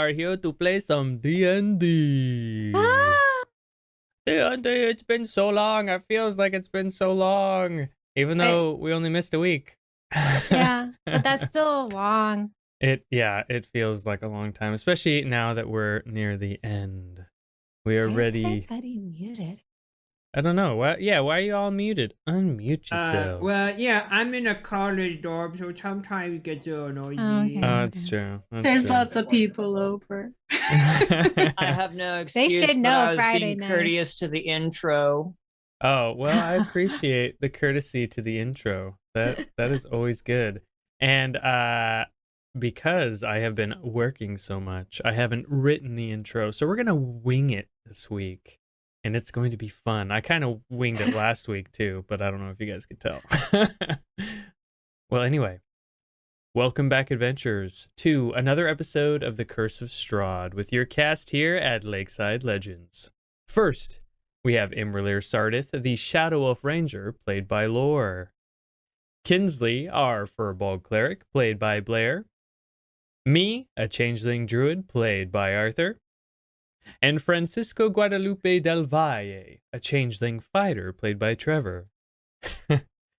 are here to play some D&D. D&D, it's been so long. It feels like it's been so long. Even though we only missed a week. Yeah, but that's still long. It feels like a long time, especially now that we're near the end. We are ready. Why is everybody muted? I don't know. Why are you all muted? Unmute yourselves. Well, yeah, I'm in a college dorm, so sometimes it gets a little noisy. Okay. That's true. There's lots of people over. I have no excuse. They should but know I was Friday being night. courteous to the intro. Oh, well, I appreciate the courtesy to the intro. That is always good. And because I have been working so much, I haven't written the intro. So we're going to wing it this week. And it's going to be fun. I kind of winged it last week too, but I don't know if you guys could tell. Well, anyway, welcome back, adventurers, to another episode of the Curse of Strahd with your cast here at Lakeside Legendz. First, we have imra'lyr Sardith, the Shadow Elf Ranger, played by Lore. Kinsley, our firbolg cleric, played by Blair. Me, a changeling druid, played by Arthur. And Francisco Guadalupe del Valle, a changeling fighter, played by Trevor.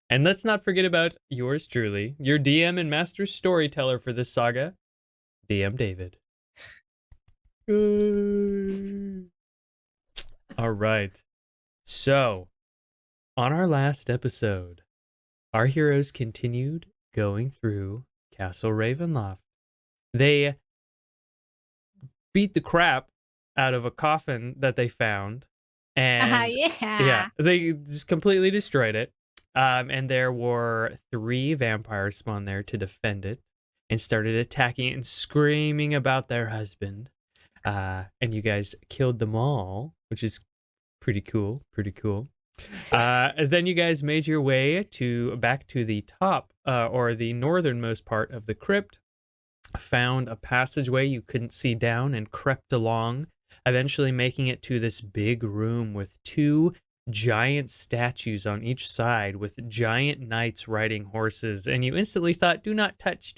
And let's not forget about yours truly, your DM and master storyteller for this saga, DM David. All right. So, on our last episode, our heroes continued going through Castle Ravenloft. They beat the crap out of a coffin that they found, and they just completely destroyed it. And there were 3 vampires spawned there to defend it and started attacking it and screaming about their husband. And you guys killed them all, which is pretty cool. Then you guys made your way back to the top or the northernmost part of the crypt, found a passageway you couldn't see down, and crept along, eventually making it to this big room with 2 giant statues on each side with giant knights riding horses. And you instantly thought, do not touch.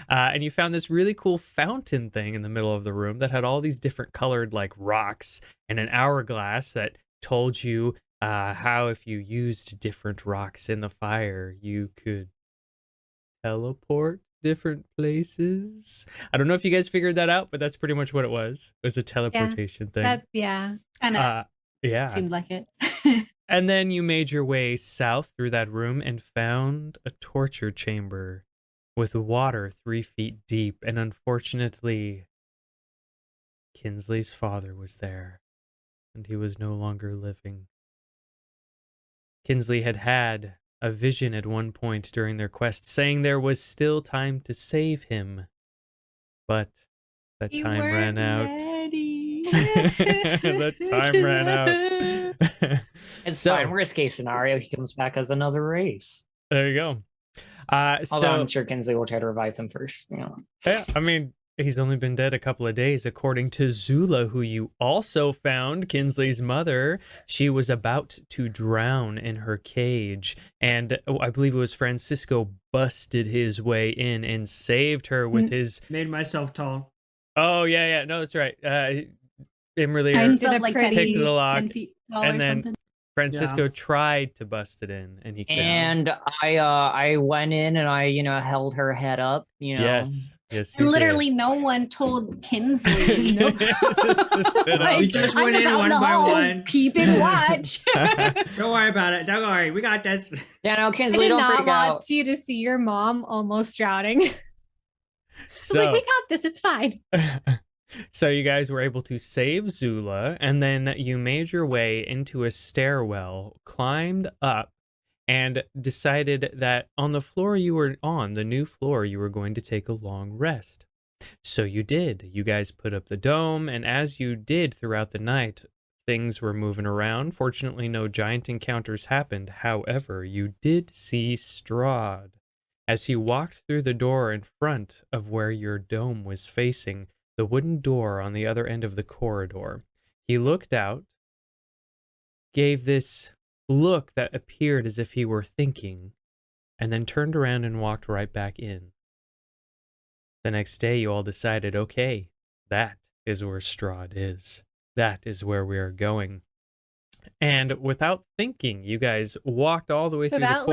And you found this really cool fountain thing in the middle of the room that had all these different colored like rocks and an hourglass that told you how if you used different rocks in the fire, you could teleport different places. I don't know if you guys figured that out, but that's pretty much what it was. It was a teleportation thing. Kind of seemed like it. And then you made your way south through that room and found a torture chamber with water 3 feet deep. And unfortunately, Kinsley's father was there, and he was no longer living. Kinsley had a vision at one point during their quest saying there was still time to save him. But that time ran out. That time ran out. It's fine. Worst case scenario, he comes back as another race. There you go. Although I'm sure Kinsley will try to revive him first. Yeah, I mean, he's only been dead a couple of days, according to Zula, who you also found, Kinsley's mother. She was about to drown in her cage, and I believe it was Francisco busted his way in and saved her with his... Made myself tall. Oh, yeah, no, that's right. imra'lyr like picked the lock, 10 feet tall and or then something. Francisco tried to bust it in, and he couldn't. And I went in and I held her head up. Yes. And literally no one told Kinsley. We just went in one by one. Peep and watch. Don't worry about it. Don't worry. We got this. Yeah, no, I Kinsley, did don't not freak want out. you to see your mom almost drowning. I was like, we got this. It's fine. So you guys were able to save Zula, and then you made your way into a stairwell, climbed up, and decided that on the floor you were on, the new floor, you were going to take a long rest. So you did. You guys put up the dome, and as you did throughout the night, things were moving around. Fortunately, no giant encounters happened. However, you did see Strahd. As he walked through the door in front of where your dome was facing, the wooden door on the other end of the corridor, he looked out, gave this look that appeared as if he were thinking, and then turned around and walked right back in. The next day, you all decided, okay, that is where Strahd is. That is where we are going. And without thinking, you guys walked all the way through the corridor.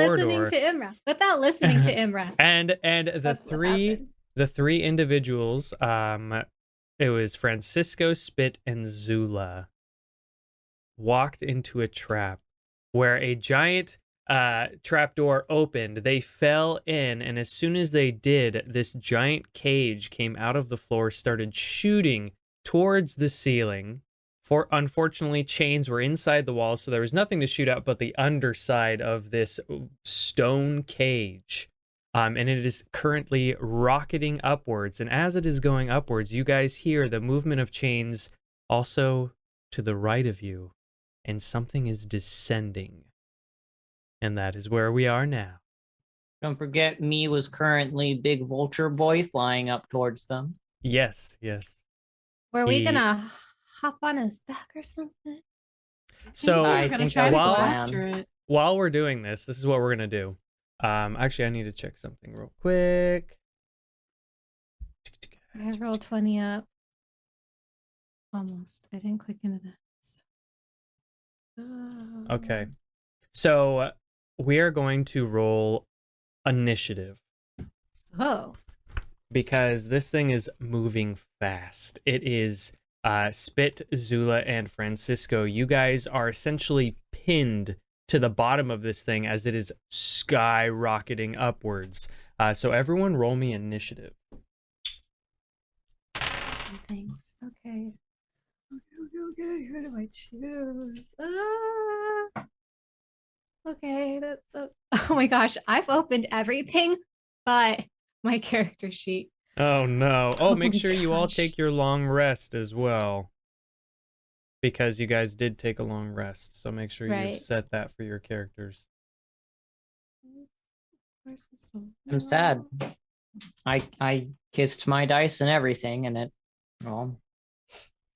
Without listening to Imra. and That's what happened. the three individuals, it was Francisco, Spit, and Zula, walked into a trap where a giant trapdoor opened. They fell in, and as soon as they did, this giant cage came out of the floor, started shooting towards the ceiling. Unfortunately, chains were inside the walls, so there was nothing to shoot out but the underside of this stone cage. And it is currently rocketing upwards. And as it is going upwards, you guys hear the movement of chains also to the right of you. And something is descending. And that is where we are now. Don't forget, me was currently big vulture boy flying up towards them. Yes. Were we gonna hop on his back or something? So I think that was the plan. while we're doing this is what we're gonna do. Actually, I need to check something real quick. I have roll 20 up. Almost. I didn't click into that. Okay. So we are going to roll initiative. Oh. Because this thing is moving fast. It is Spit, Zula, and Francisco. You guys are essentially pinned to the bottom of this thing as it is skyrocketing upwards. So everyone roll me initiative. Thanks. Okay. Okay. Who do I choose? Okay, that's so. Oh my gosh, I've opened everything but my character sheet. Oh no. Oh, make sure you all gosh. take your long rest as well. Because you guys did take a long rest. So make sure you set that for your characters. I'm sad. I kissed my dice and everything, and it, well,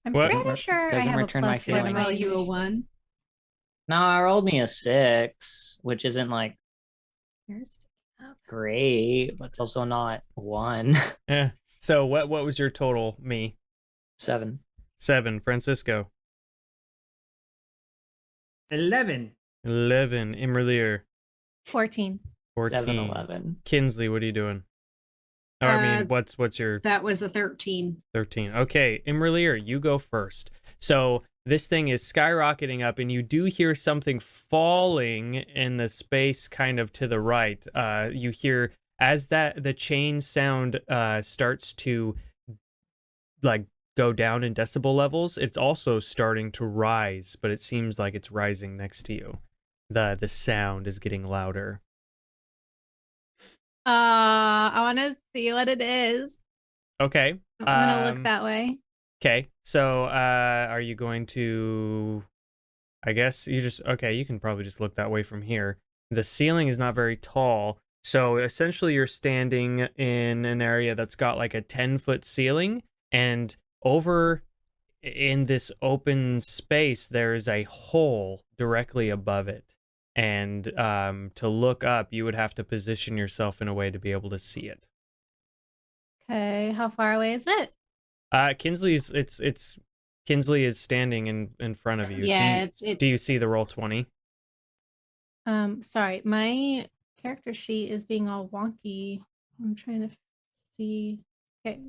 I'm What? pretty sure I Doesn't have a return my plus one. feelings. Roll you a 1. no, I rolled me a 6, which isn't like Yours. great, but it's also not 1. So what was your total, me? 7. 7. Francisco. 11. 11. imra'lyr. 14. 14. 7, 11. Kinsley, what are you doing? Or, I mean, what's your That was a 13. 13? Okay, imra'lyr, you go first. So this thing is skyrocketing up, and you do hear something falling in the space kind of to the right. You hear as the chain sound starts to like go down in decibel levels, it's also starting to rise, but it seems like it's rising next to you. The sound is getting louder. I want to see what it is. Okay. I'm gonna look that way. Okay. So are you going to, I guess you just, okay, you can probably just look that way from here. The ceiling is not very tall. So essentially you're standing in an area that's got like a 10-foot ceiling, and over in this open space, there is a hole directly above it. And to look up, you would have to position yourself in a way to be able to see it. Okay, how far away is it? Kinsley is standing in front of you. Yeah, Do you see the roll 20? Sorry, my character sheet is being all wonky. I'm trying to see. Okay,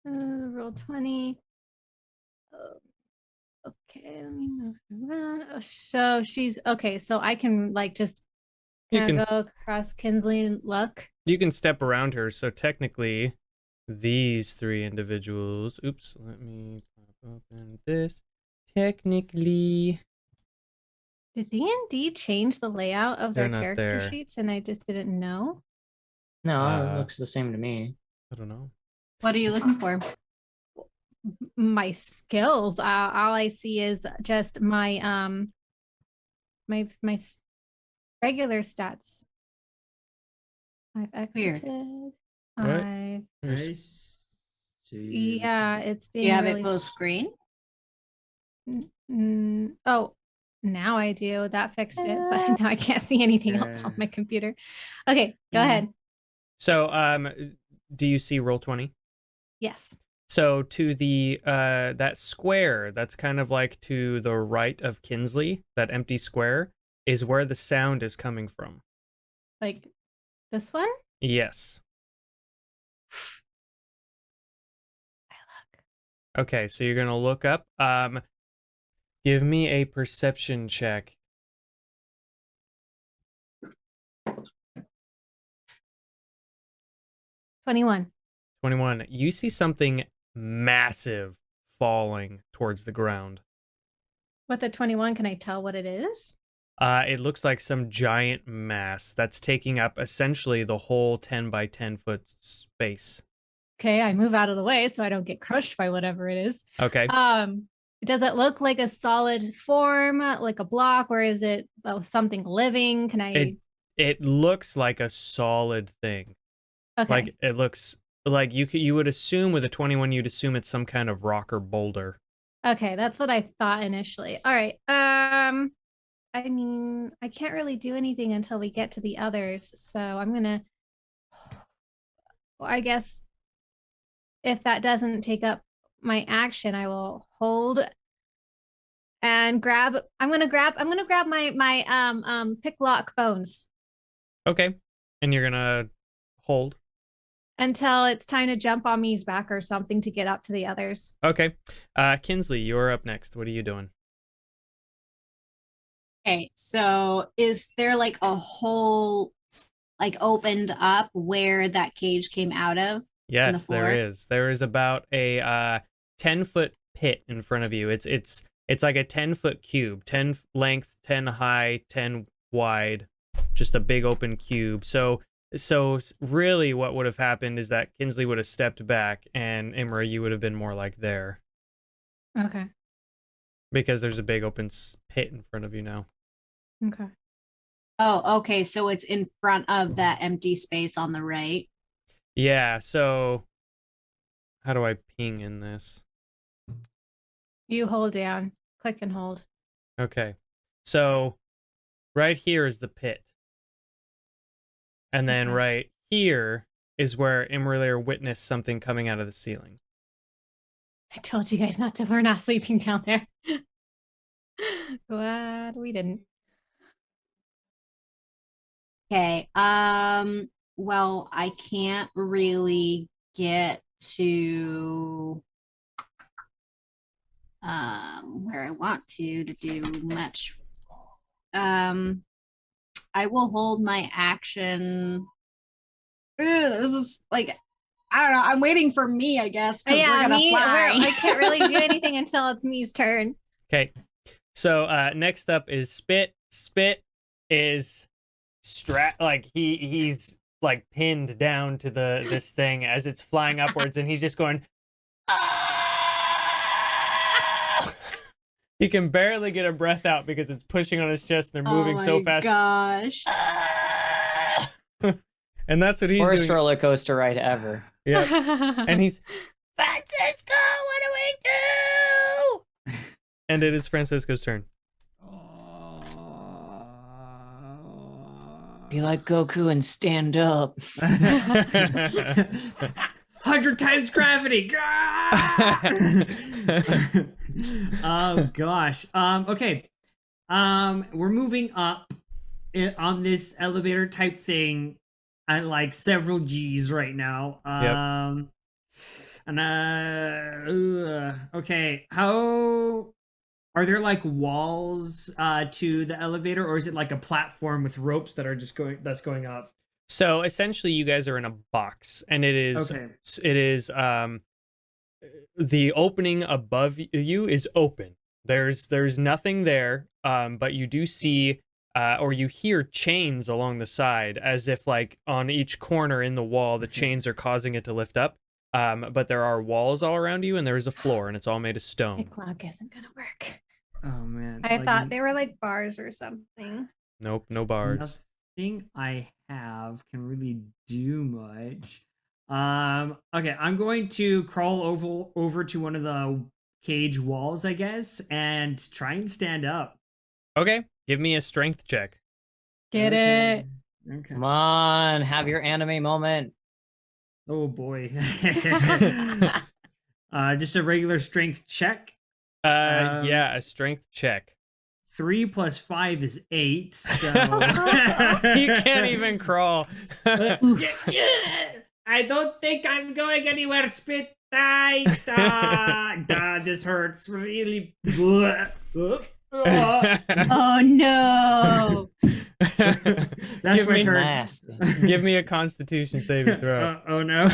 roll 20. Okay, let me move around. Oh, so she's okay. So I can like just kind of go across Kinsley and look. You can step around her. So technically, these three individuals. Oops, let me pop open this. Technically, Did D&D change the layout of their They're not character there. sheets and I just didn't know? No, it looks the same to me. I don't know. What are you looking for? My skills. All I see is just my my regular stats. I've exited. What? I've yeah, it's Do being you have really it full screen? oh, now I do. That fixed it, but now I can't see anything else on my computer. Okay, go ahead. So, do you see roll 20? Yes. So to the that square that's kind of like to the right of Kinsley, that empty square, is where the sound is coming from. Like this one? Yes. I look. Okay, so you're gonna look up. Give me a perception check. 21. 21. You see something massive falling towards the ground. With a 21, can I tell what it is? It looks like some giant mass that's taking up essentially the whole 10 by 10 foot space. Okay, I move out of the way so I don't get crushed by whatever it is. Okay. Does it look like a solid form, like a block, or is it something living? Can I? It looks like a solid thing. Okay. Like it looks like you would assume with a 21, you'd assume it's some kind of rock or boulder. Okay, that's what I thought initially. All right. I mean, I can't really do anything until we get to the others, so I'm gonna. Well, I guess if that doesn't take up my action, I will hold and grab. I'm gonna grab my pick lock bones Okay. And you're gonna hold. until it's time to jump on me's back or something to get up to the others. Okay. Kinsley, you're up next. What are you doing? Okay, so is there like a hole like opened up where that cage came out of? Yes, floor? there is. There is about a 10-foot pit in front of you. It's like a 10-foot cube, 10 length, 10 high, 10 wide, just a big open cube. So really what would have happened is that Kinsley would have stepped back and Imra, you would have been more like there Okay. because there's a big open pit in front of you now. Okay. Oh, okay, so it's in front of that empty space on the right. Yeah, so how do I ping in this? You hold down, click and hold. Okay. So right here is the pit. And then Okay. right here is where imra'lyr witnessed something coming out of the ceiling. I told you guys not to. We're not sleeping down there. Glad we didn't. Okay. Well, I can't really get to where I want to do much. I will hold my action. This is like, I don't know. I'm waiting for me, I guess. 'Cause we're gonna fly. I can't really do anything until it's me's turn. Okay. So next up is Spit. Spit is like he's like pinned down to this thing as it's flying upwards, and he's just going. He can barely get a breath out because it's pushing on his chest and they're moving so fast. Gosh. And that's what he's Worst doing. roller coaster ride ever. Yeah. And he's Francisco, what do we do? And it is Francisco's turn. Be like Goku and stand up. 100 times gravity. Oh gosh. Okay. We're moving up on this elevator type thing at like several G's right now. And okay. How are there like walls to the elevator, or is it like a platform with ropes that are just going up? So essentially you guys are in a box, and it is the opening above you is open. There's nothing there, but you do see or you hear chains along the side, as if like on each corner in the wall the chains are causing it to lift up. But there are walls all around you, and there is a floor, and it's all made of My stone. clock isn't gonna work. Oh man. I like, thought they were like bars or something. Nope, no bars. Nothing I have can really do much. Okay, I'm going to crawl over to one of the cage walls, I guess, and try and stand up. Okay, give me a strength check. Get it. Okay. Come on, have your anime moment. Oh boy. Just a regular strength check. Yeah, a strength check. 3 + 5 is 8. So You can't even crawl. I don't think I'm going anywhere. Spit. This hurts really. Oh no! That's Give my me- turn. Nasty. Give me a Constitution saving throw. Oh no.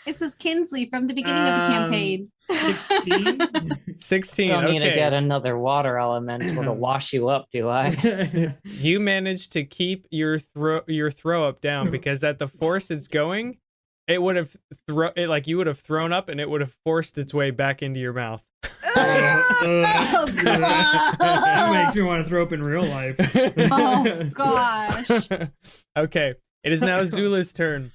This is Kinsley from the beginning of the campaign. 16. 16. You don't need to Okay. get another water elemental to wash you up, do I? You managed to keep your throw up down because at the force it's going, it would have you would have thrown up and it would have forced its way back into your mouth. Oh, God. That makes me want to throw up in real life. Oh gosh! Okay, it is now Zula's turn.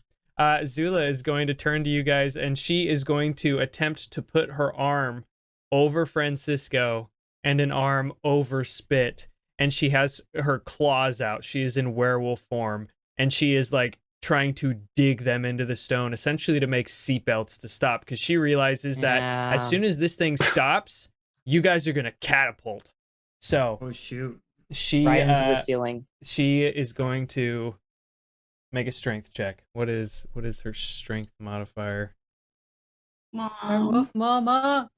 Zula is going to turn to you guys, and she is going to attempt to put her arm over Francisco and an arm over Spit, and she has her claws out. She is in werewolf form, and she is like trying to dig them into the stone, essentially to make seatbelts to stop, because she realizes that as soon as this thing stops, you guys are gonna catapult. So Oh shoot. she Right into the ceiling. she is going to make a strength check. What is her strength modifier? Mom. Mama.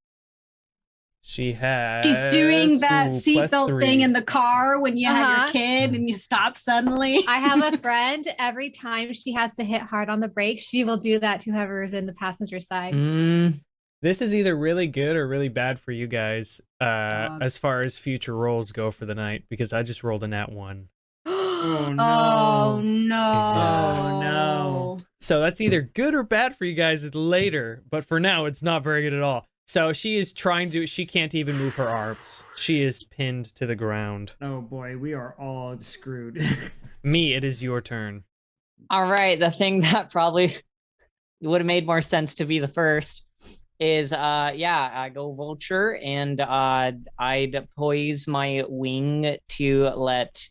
She has. She's doing that +3. seatbelt thing in the car when you have your kid and you stop suddenly. I have a friend. Every time she has to hit hard on the brakes, she will do that to whoever's in the passenger side. This is either really good or really bad for you guys, as far as future rolls go for the night, because I just rolled a nat 1. Oh no. Oh no! Oh no. So that's either good or bad for you guys later, but for now, it's not very good at all. So she is she can't even move her arms. She is pinned to the ground. Oh boy, we are all screwed. Me, it is your turn. All right, the thing that probably would have made more sense to be the first is I go Vulture, and I'd poise my wing to let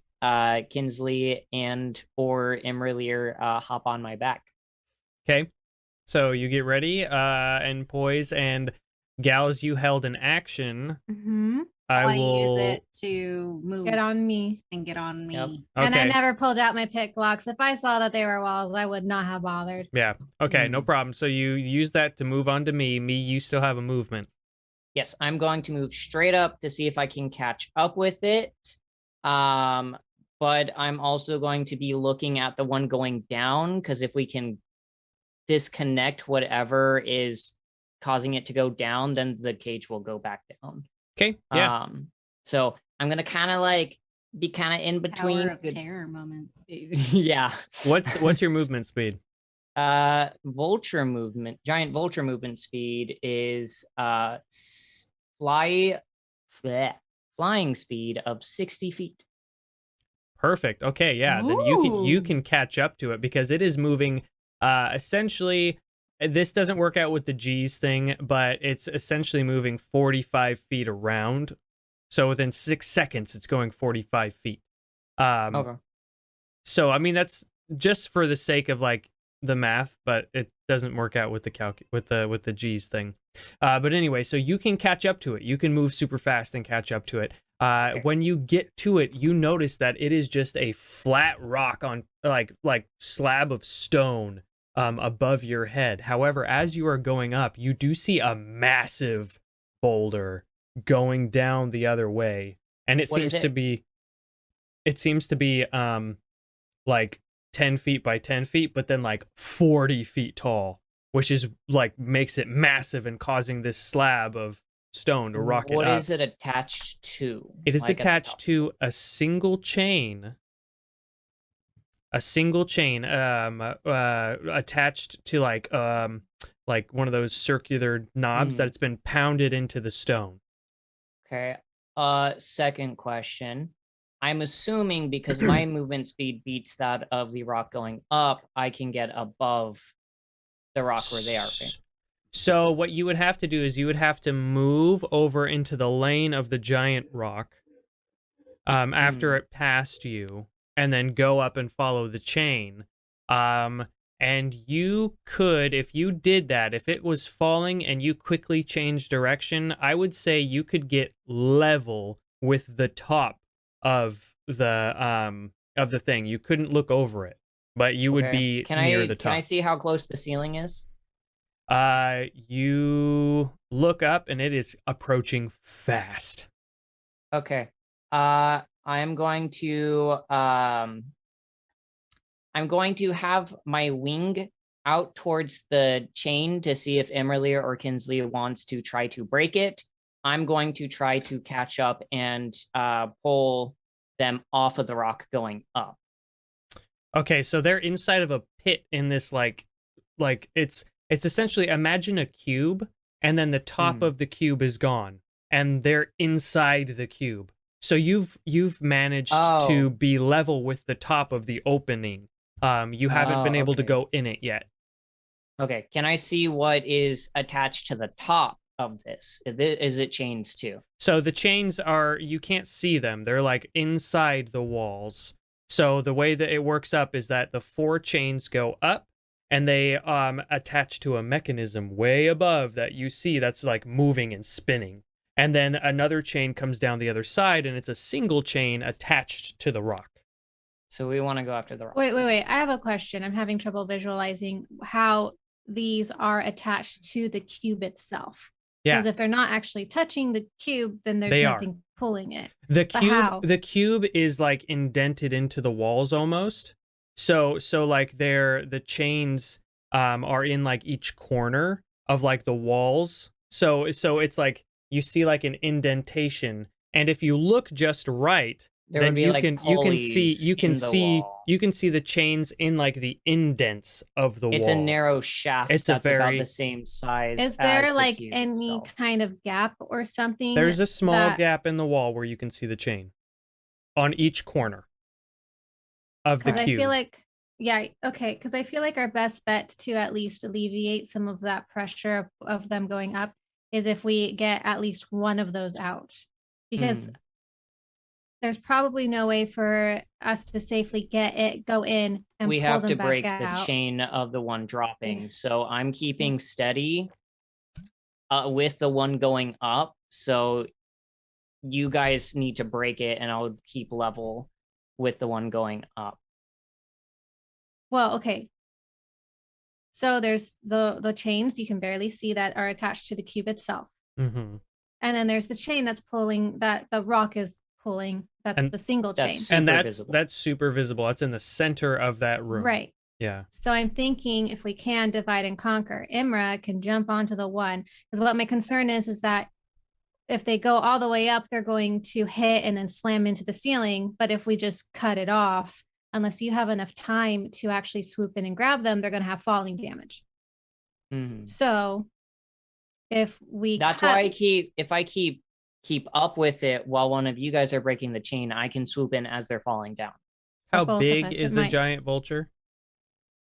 Kinsley and or imra'lyr hop on my back. Okay, so you get ready and poise, and gals, you held an action. Mm-hmm. I will use it to move Get on me. and get on me. Yep. And I Okay. never pulled out my pick locks. If I saw that they were walls, I would not have bothered. Yeah. Okay, no problem. So you use that to move on to me. Me, you still have a movement. Yes, I'm going to move straight up to see if I can catch up with it. But I'm also going to be looking at the one going down, because if we can disconnect whatever is causing it to go down, then the cage will go back down. Okay. Yeah. So I'm gonna kind of like be kind of in between. Tower of terror moment. Yeah. What's your movement speed? Vulture movement, giant vulture movement speed is flying speed of 60 feet. Perfect. Okay, yeah. Then you can catch up to it because it is moving essentially. This doesn't work out with the G's thing, but it's essentially moving 45 feet around. So within 6 seconds, it's going 45 feet. Okay. So I mean, that's just for the sake of like the math, but it doesn't work out with the with the G's thing. But anyway, so you can catch up to it. You can move super fast and catch up to it. Okay. When you get to it, you notice that it is just a flat rock on like slab of stone above your head. However, as you are going up, you do see a massive boulder going down the other way, and it What seems is to it? be like 10 feet by 10 feet, but then like 40 feet tall, which is like makes it massive and causing this slab of stone to rocket What up. is it attached to? It is Like at the attached top? to a single chain. Attached to like one of those circular knobs that it's been pounded into the stone. Okay. Second question. I'm assuming because my movement speed beats that of the rock going up, I can get above the rock where they are. Right? So what you would have to do is you would have to move over into the lane of the giant rock after it passed you, and then go up and follow the chain. And you could, if you did that, if it was falling and you quickly changed direction, I would say you could get level with the top of the thing. You couldn't look over it, but you would be near the top. Can I see how close the ceiling is? You look up and it is approaching fast. Okay. I'm going to have my wing out towards the chain to see if imra'lyr or Kinsley wants to try to break it. I'm going to try to catch up and pull them off of the rock going up. Okay, so they're inside of a pit in this like it's essentially, imagine a cube and then the top of the cube is gone and they're inside the cube. So you've managed to be level with the top of the opening. You haven't been able to go in it yet. Okay, can I see what is attached to the top of this? Is it chains too? So the chains are, you can't see them. They're like inside the walls. So the way that it works up is that the 4 chains go up and they attach to a mechanism way above that you see that's like moving and spinning. And then another chain comes down the other side and it's a single chain attached to the rock. So we want to go after the rock. Wait. I have a question. I'm having trouble visualizing how these are attached to the cube itself. Yeah. Because if they're not actually touching the cube, then there's nothing pulling it. The cube is like indented into the walls almost. So like the chains are in like each corner of like the walls. So it's like you see like an indentation, and if you look just right, then you can see the chains in like the indents of the wall. It's a narrow shaft. It's about the same size. Is there as like the cube any itself. kind of gap or something? There's a small gap in the wall where you can see the chain on each corner of the cube. I feel like, because I feel like our best bet to at least alleviate some of that pressure of them going up is if we get at least one of those out, because there's probably no way for us to safely go in and we pull have them to back break out. the chain of the one dropping. So I'm keeping steady with the one going up. So you guys need to break it and I'll keep level with the one going up. Well, okay. So there's the chains you can barely see that are attached to the cube itself. Mm-hmm. And then there's the chain that's pulling, that the rock is pulling. That's the single chain. And that's super visible. That's in the center of that room. Right. Yeah. So I'm thinking if we can divide and conquer, Imra can jump onto the one. Because what my concern is that if they go all the way up, they're going to hit and then slam into the ceiling. But if we just cut it off, unless you have enough time to actually swoop in and grab them, they're going to have falling damage. So if we why I keep up with it while one of you guys are breaking the chain, I can swoop in as they're falling down. How big is a giant vulture?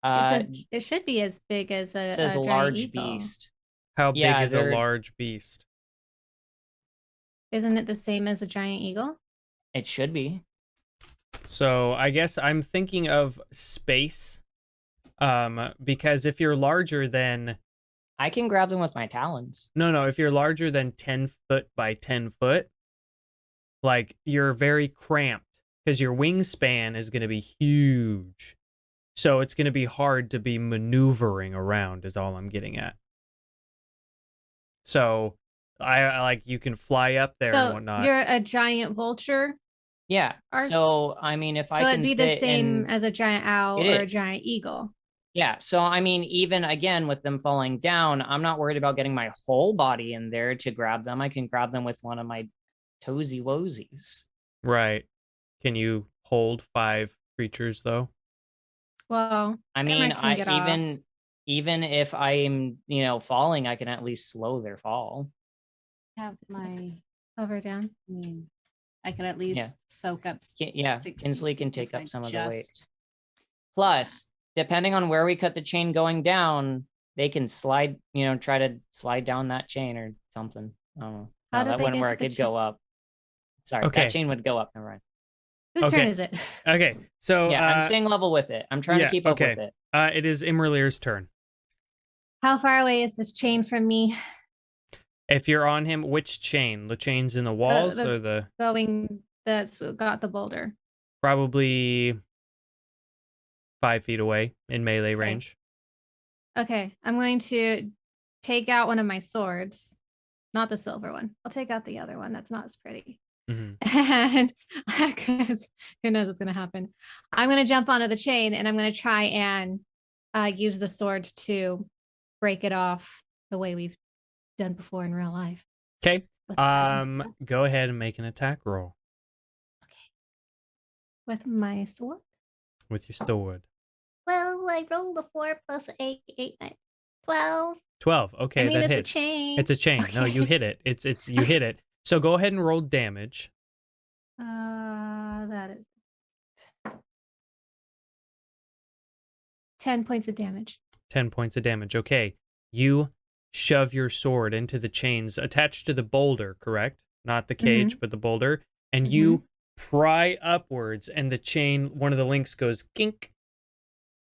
It should be as big as a large beast. How big is a large beast? Isn't it the same as a giant eagle? It should be. So I guess I'm thinking of space, because if you're larger than... I can grab them with my talons. No, if you're larger than 10 foot by 10 foot, like, you're very cramped, because your wingspan is going to be huge. So it's going to be hard to be maneuvering around, is all I'm getting at. So, I like, you can fly up there and whatnot. You're a giant vulture? Yeah. So, I mean, if I can... So it'd be the same as a giant owl or a giant eagle. Yeah. So, I mean, even again, with them falling down, I'm not worried about getting my whole body in there to grab them. I can grab them with one of my toesy woesies. Right. Can you hold 5 creatures, though? Well, I mean, even if I'm, falling, I can at least slow their fall. Have my hover down. I mean, I can at least soak up. Kinsley can take up some of the weight. Plus, depending on where we cut the chain going down, they can slide, try to slide down that chain or something. I don't know. That wouldn't work. It'd go up. Sorry, that chain would go up. Never mind. Whose turn is it? Okay. So Yeah, I'm staying level with it. I'm trying to keep up with it. It is imra'lyr's turn. How far away is this chain from me? If you're on him, which chain? The chains in the walls or the going that's got the boulder? Probably 5 feet away in melee range. Okay, I'm going to take out one of my swords, not the silver one. I'll take out the other one that's not as pretty. And because who knows what's going to happen. I'm going to jump onto the chain and I'm going to try and use the sword to break it off the way we've done before in real life. Okay. Go ahead and make an attack roll. Okay. With my sword? With your sword. Well, I rolled a 4 plus 8, 9, 12. 12. Okay, I mean, that it's hits. a chain. It's a chain. Okay. No, you hit it. You hit it. So go ahead and roll damage. That is 10 points of damage. 10 points of damage. Okay. You shove your sword into the chains attached to the boulder, correct? Not the cage, but the boulder. And you pry upwards, and the chain, one of the links goes gink,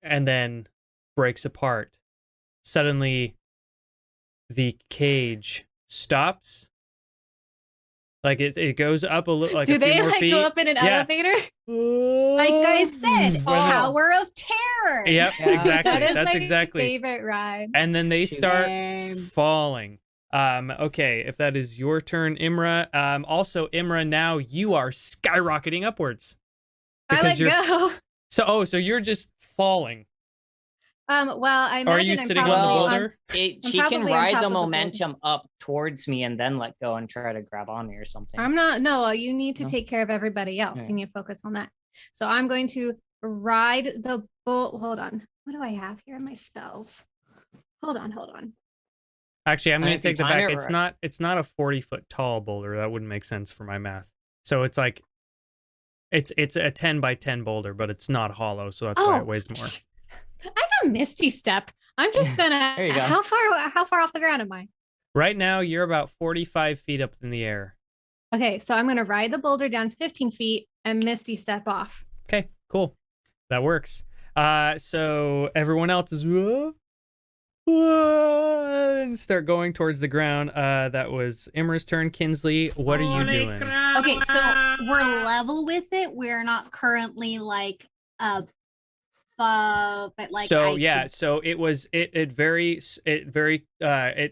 and then breaks apart. Suddenly, the cage stops. Like it goes up a little, like do a few they more like feet. go up in an elevator? Like I said, When- Tower of Terror. Yep, Yeah. exactly. That is That's my exactly. favorite ride. And then they start Same. falling. Okay, if that is your turn, Imra. Also, Imra, now you are skyrocketing upwards. I let go. So you're just falling. Well, I imagine Are you I'm sitting on probably the boulder? She can probably on ride top the of the boulder. momentum up towards me and then let go and try to grab on me or something. I'm not. No, you need to No? take care of everybody else. Yeah. You need to focus on that. So I'm going to ride the bolt. Hold on. What do I have here in my spells? Hold on. Actually, I'm I going mean, to if you take that time back. it It's not a 40-foot tall boulder. That wouldn't make sense for my math. So it's like it's a 10 by 10 boulder, but it's not hollow, so that's why it weighs more. I got Misty Step. I'm just gonna. There you go. How far off the ground am I? Right now, you're about 45 feet up in the air. Okay, so I'm gonna ride the boulder down 15 feet and Misty Step off. Okay, cool. That works. So everyone else is and start going towards the ground. That was Imra's turn. Kinsley, what are you doing? Okay, so we're level with it. We're not currently like but like So so it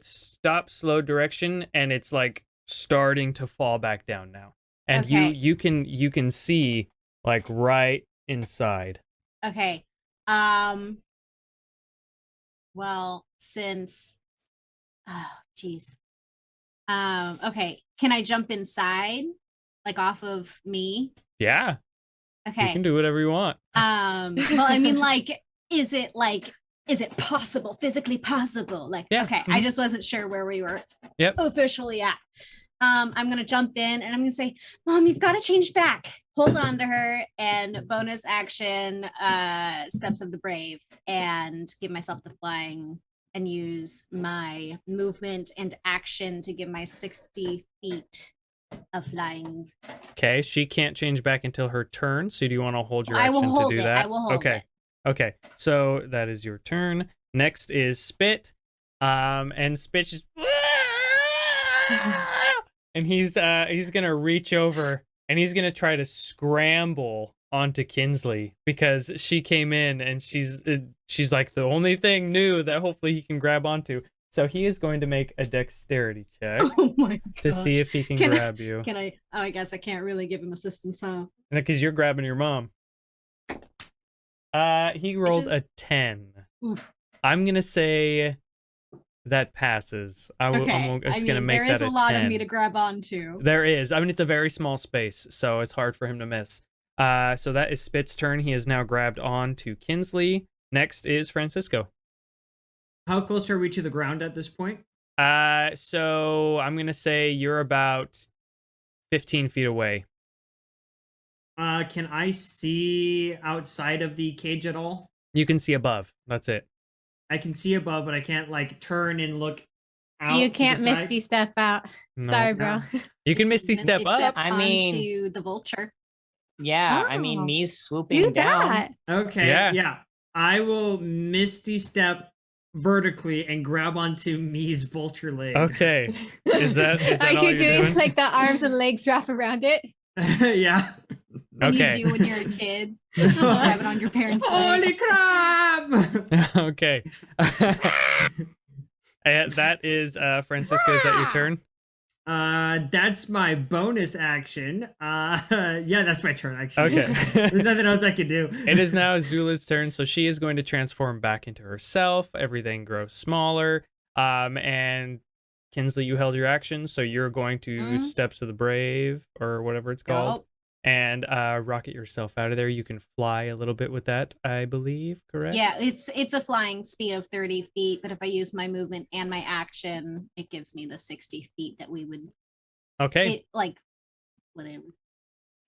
stopped slow direction, and it's like starting to fall back down now. And Okay. you can see like right inside. Okay. Well, since geez. Okay. Can I jump inside? Like off of me? Yeah, Okay. you can do whatever you want. Well, I mean, like, is it possible, physically possible? Like, Yeah. okay, I just wasn't sure where we were officially at. I'm gonna jump in and I'm gonna say, Mom, you've got to change back. Hold on to her and bonus action, Steps of the Brave, and give myself the flying and use my movement and action to give my 60 feet of flying. Okay, she can't change back until her turn. So do you want to hold your action I will hold to do it. that? I will hold okay. it. Okay. So that is your turn. Next is Spit. And Spit just and he's gonna reach over and he's gonna try to scramble onto Kinsley because she came in and she's like the only thing new that hopefully he can grab onto. So he is going to make a dexterity check Oh my god. to see if he can grab you. Can I? Oh, I guess I can't really give him assistance, huh? Because you're grabbing your mom. He rolled a 10. Oof. I'm gonna say that passes. I'm just gonna make there that is a lot 10. of me to grab onto. There is. I mean, it's a very small space, so it's hard for him to miss. So that is Spit's turn. He is now grabbed on to Kinsley. Next is Francisco. How close are we to the ground at this point? So I'm gonna say you're about 15 feet away. Can I see outside of the cage at all? You can see above. That's it. I can see above, but I can't like turn and look out. You to can't the side? Misty Step out. No. Sorry, bro. You can Misty step up. I mean- onto the vulture. Yeah, I mean, Oh, me's swooping Do down. that. Okay, Yeah. yeah. I will Misty Step vertically and grab onto Me's vulture leg. Okay. Is that Are all you you're doing doing? like the arms and legs wrap around it? Yeah. And Okay. you do when you're a kid. Grab it on your parents' leg. Holy crap! Okay. That is Francisco, is that your turn? That's my bonus action. Yeah, that's my turn actually. Okay. There's nothing else I can do. It is now Zula's turn, so she is going to transform back into herself. Everything grows smaller. And Kinsley, you held your action, so you're going to Steps of the Brave or whatever it's called. Nope. And rocket yourself out of there. You can fly a little bit with that, I believe, correct? Yeah, it's a flying speed of 30 feet, but if I use my movement and my action, it gives me the 60 feet that we would Okay. Whatever.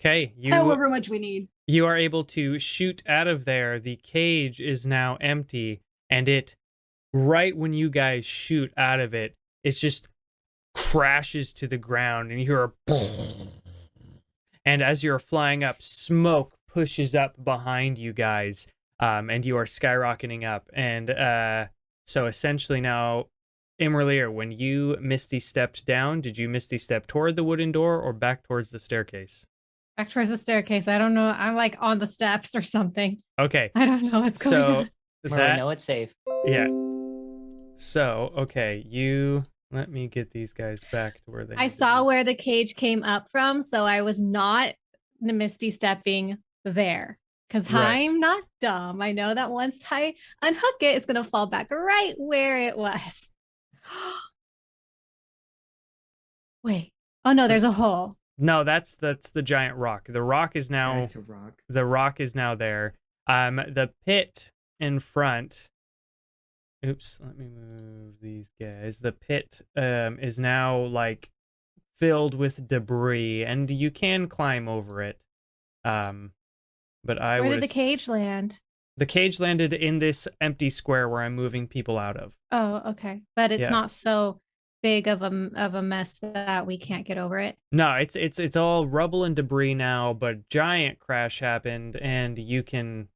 Okay. However much we need. You are able to shoot out of there. The cage is now empty, and it, right when you guys shoot out of it, it just crashes to the ground, and you hear a boom. And as you're flying up, smoke pushes up behind you guys, and you are skyrocketing up. And so essentially now, imra'lyr, when you Misty stepped down, did you Misty step toward the wooden door or back towards the staircase? Back towards the staircase. I don't know. I'm like on the steps or something. Okay. I don't know what's going on. Where we know it's safe. Yeah. So, okay, let me get these guys back to where they I need to saw be. where the cage came up from, so I was not Misty stepping there. Because Right. I'm not dumb. I know that once I unhook it, it's gonna fall back right where it was. Wait. Oh no, So- there's a hole. No, that's the giant rock. The rock is now That's a rock. the rock is now there. The pit in front. Oops, let me move these guys. The pit is now like filled with debris, and you can climb over it. But I Where would did the cage land? The cage landed in this empty square where I'm moving people out of. Oh, okay. But it's Yeah. not so big of a mess that we can't get over it. No, it's all rubble and debris now, but giant crash happened, and you can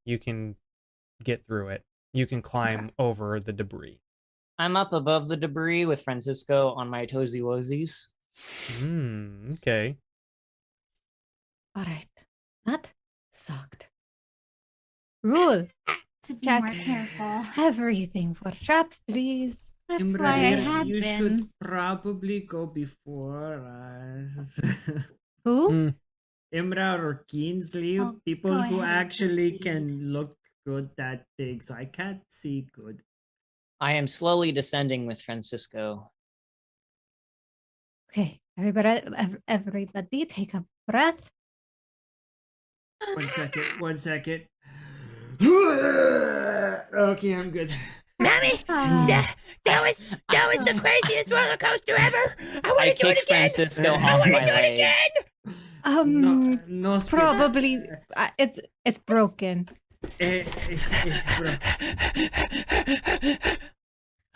get through it. You can climb over the debris. I'm up above the debris with Francisco on my toesy woesies. Okay. All right. That sucked. Rule. To be Check. more careful. Everything for traps, please. That's why I Imra'lyr, had you been. should probably go before us. Who? Imra or Kinsley, Oh, people go who ahead, actually Kinsley. can look good at things. I can't see good. I am slowly descending with Francisco. Okay. Everybody take a breath. 1 second, 1 second. Okay, I'm good. Mommy, that was the craziest roller coaster ever. I want I to do it kicked again. Francisco I off want my to do it leg. again. No speed. Probably it's broken. Bro.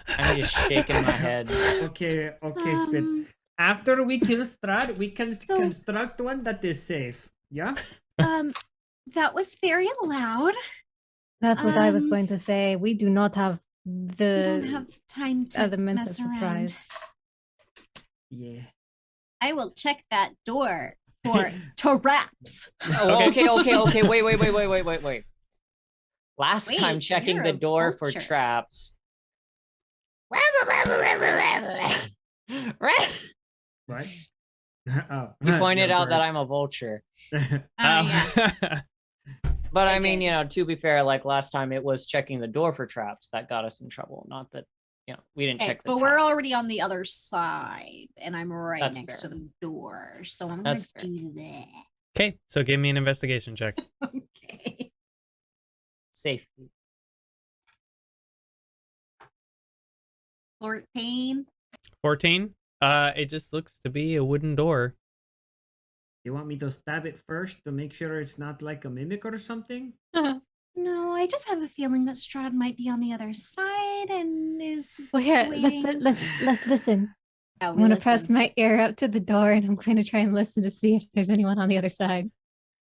I'm just shaking my head. Okay, Spin. After we kill Strahd, we can So- construct one that is safe. Yeah? That was very loud. That's what I was Um, going to say. We do not have We the don't have time to element of mess around. surprise. Yeah. I will check that door for traps. Oh, okay. Wait. Last Wait, time checking you're the a door for vulture. traps. What? Oh. You pointed out that I'm a vulture. Yeah. But I I mean, did. you know, to be fair, like last time it was checking the door for traps that got us in trouble. Not that, you know, we didn't Okay, check the but we're top. already on the other side, and I'm right That's next fair. to the door, so I'm That's gonna do that. Okay, so give me an investigation check. Okay. Safety. 14. 14. It just looks to be a wooden door. You want me to stab it first to make sure it's not like a mimic or something? No, I just have a feeling that Strahd might be on the other side and is. Well, here, waiting. let's listen. Yeah, I'm we gonna listen. press my ear up to the door, and I'm going to try and listen to see if there's anyone on the other side.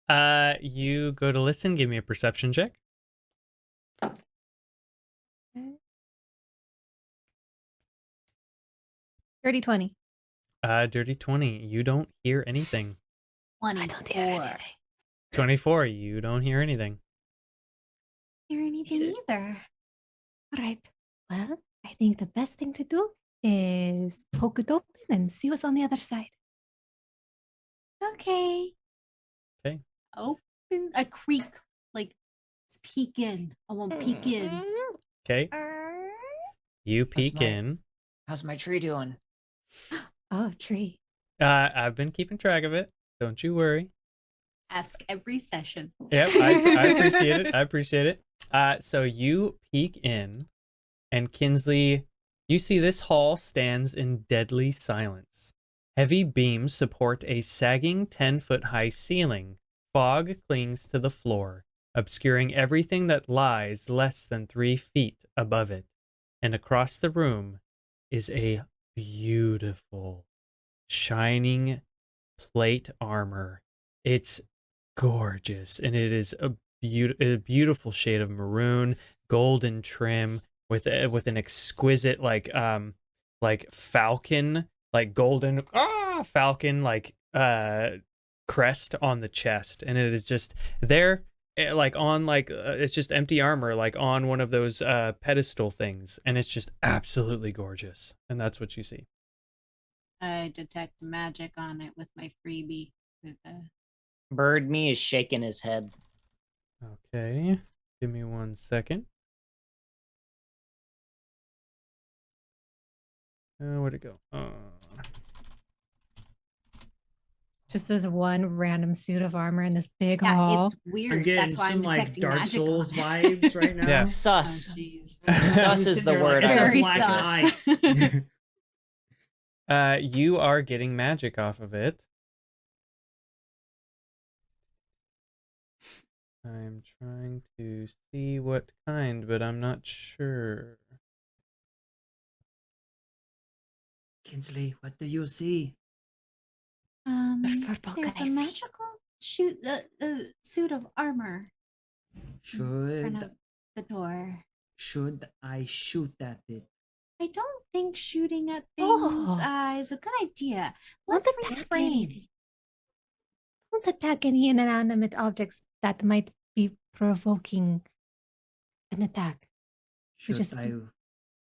You go to listen. Give me a perception check. Dirty 20. Dirty 20. You don't hear anything. 24. I don't hear anything. 24. You don't hear anything. Hear anything either. All right. Well, I think the best thing to do is poke it open and see what's on the other side. Okay. Okay. Open a creek, like peek in. I won't peek in. Okay. You peek in. How's my tree doing? Oh, tree. I've been keeping track of it. Don't you worry. Ask every session. Yep, I appreciate it. I appreciate it. So you peek in, and Kinsley, you see this hall stands in deadly silence. Heavy beams support a sagging 10-foot-high ceiling. Fog clings to the floor, obscuring everything that lies less than 3 feet above it. And across the room is a beautiful, shining plate armor. It's gorgeous, and it is a beautiful shade of maroon, golden trim with an exquisite like falcon, like golden falcon like crest on the chest, and it is just there like on like it's just empty armor like on one of those pedestal things, and it's just absolutely gorgeous. And that's what you see. I detect magic on it with my freebie. Bird me is shaking his head. Okay, give me 1 second. Where'd it go? Just this one random suit of armor in this big Yeah, hall. it's weird. I'm getting That's why some I'm like detecting Dark magic Souls on it. vibes right now. Yeah. Sus. Oh, jeez. Sus is the word. It's a Very black sus. eye. You are getting magic off of it. I'm trying to see what kind, but I'm not sure. Kinsley, what do you see? firbolg There's can a I see? magical suit of armor in front Should of the door. I shoot at it? I don't think shooting at things is a good idea. Let's refrain. Don't attack any inanimate objects that might be provoking an attack. Should just- I?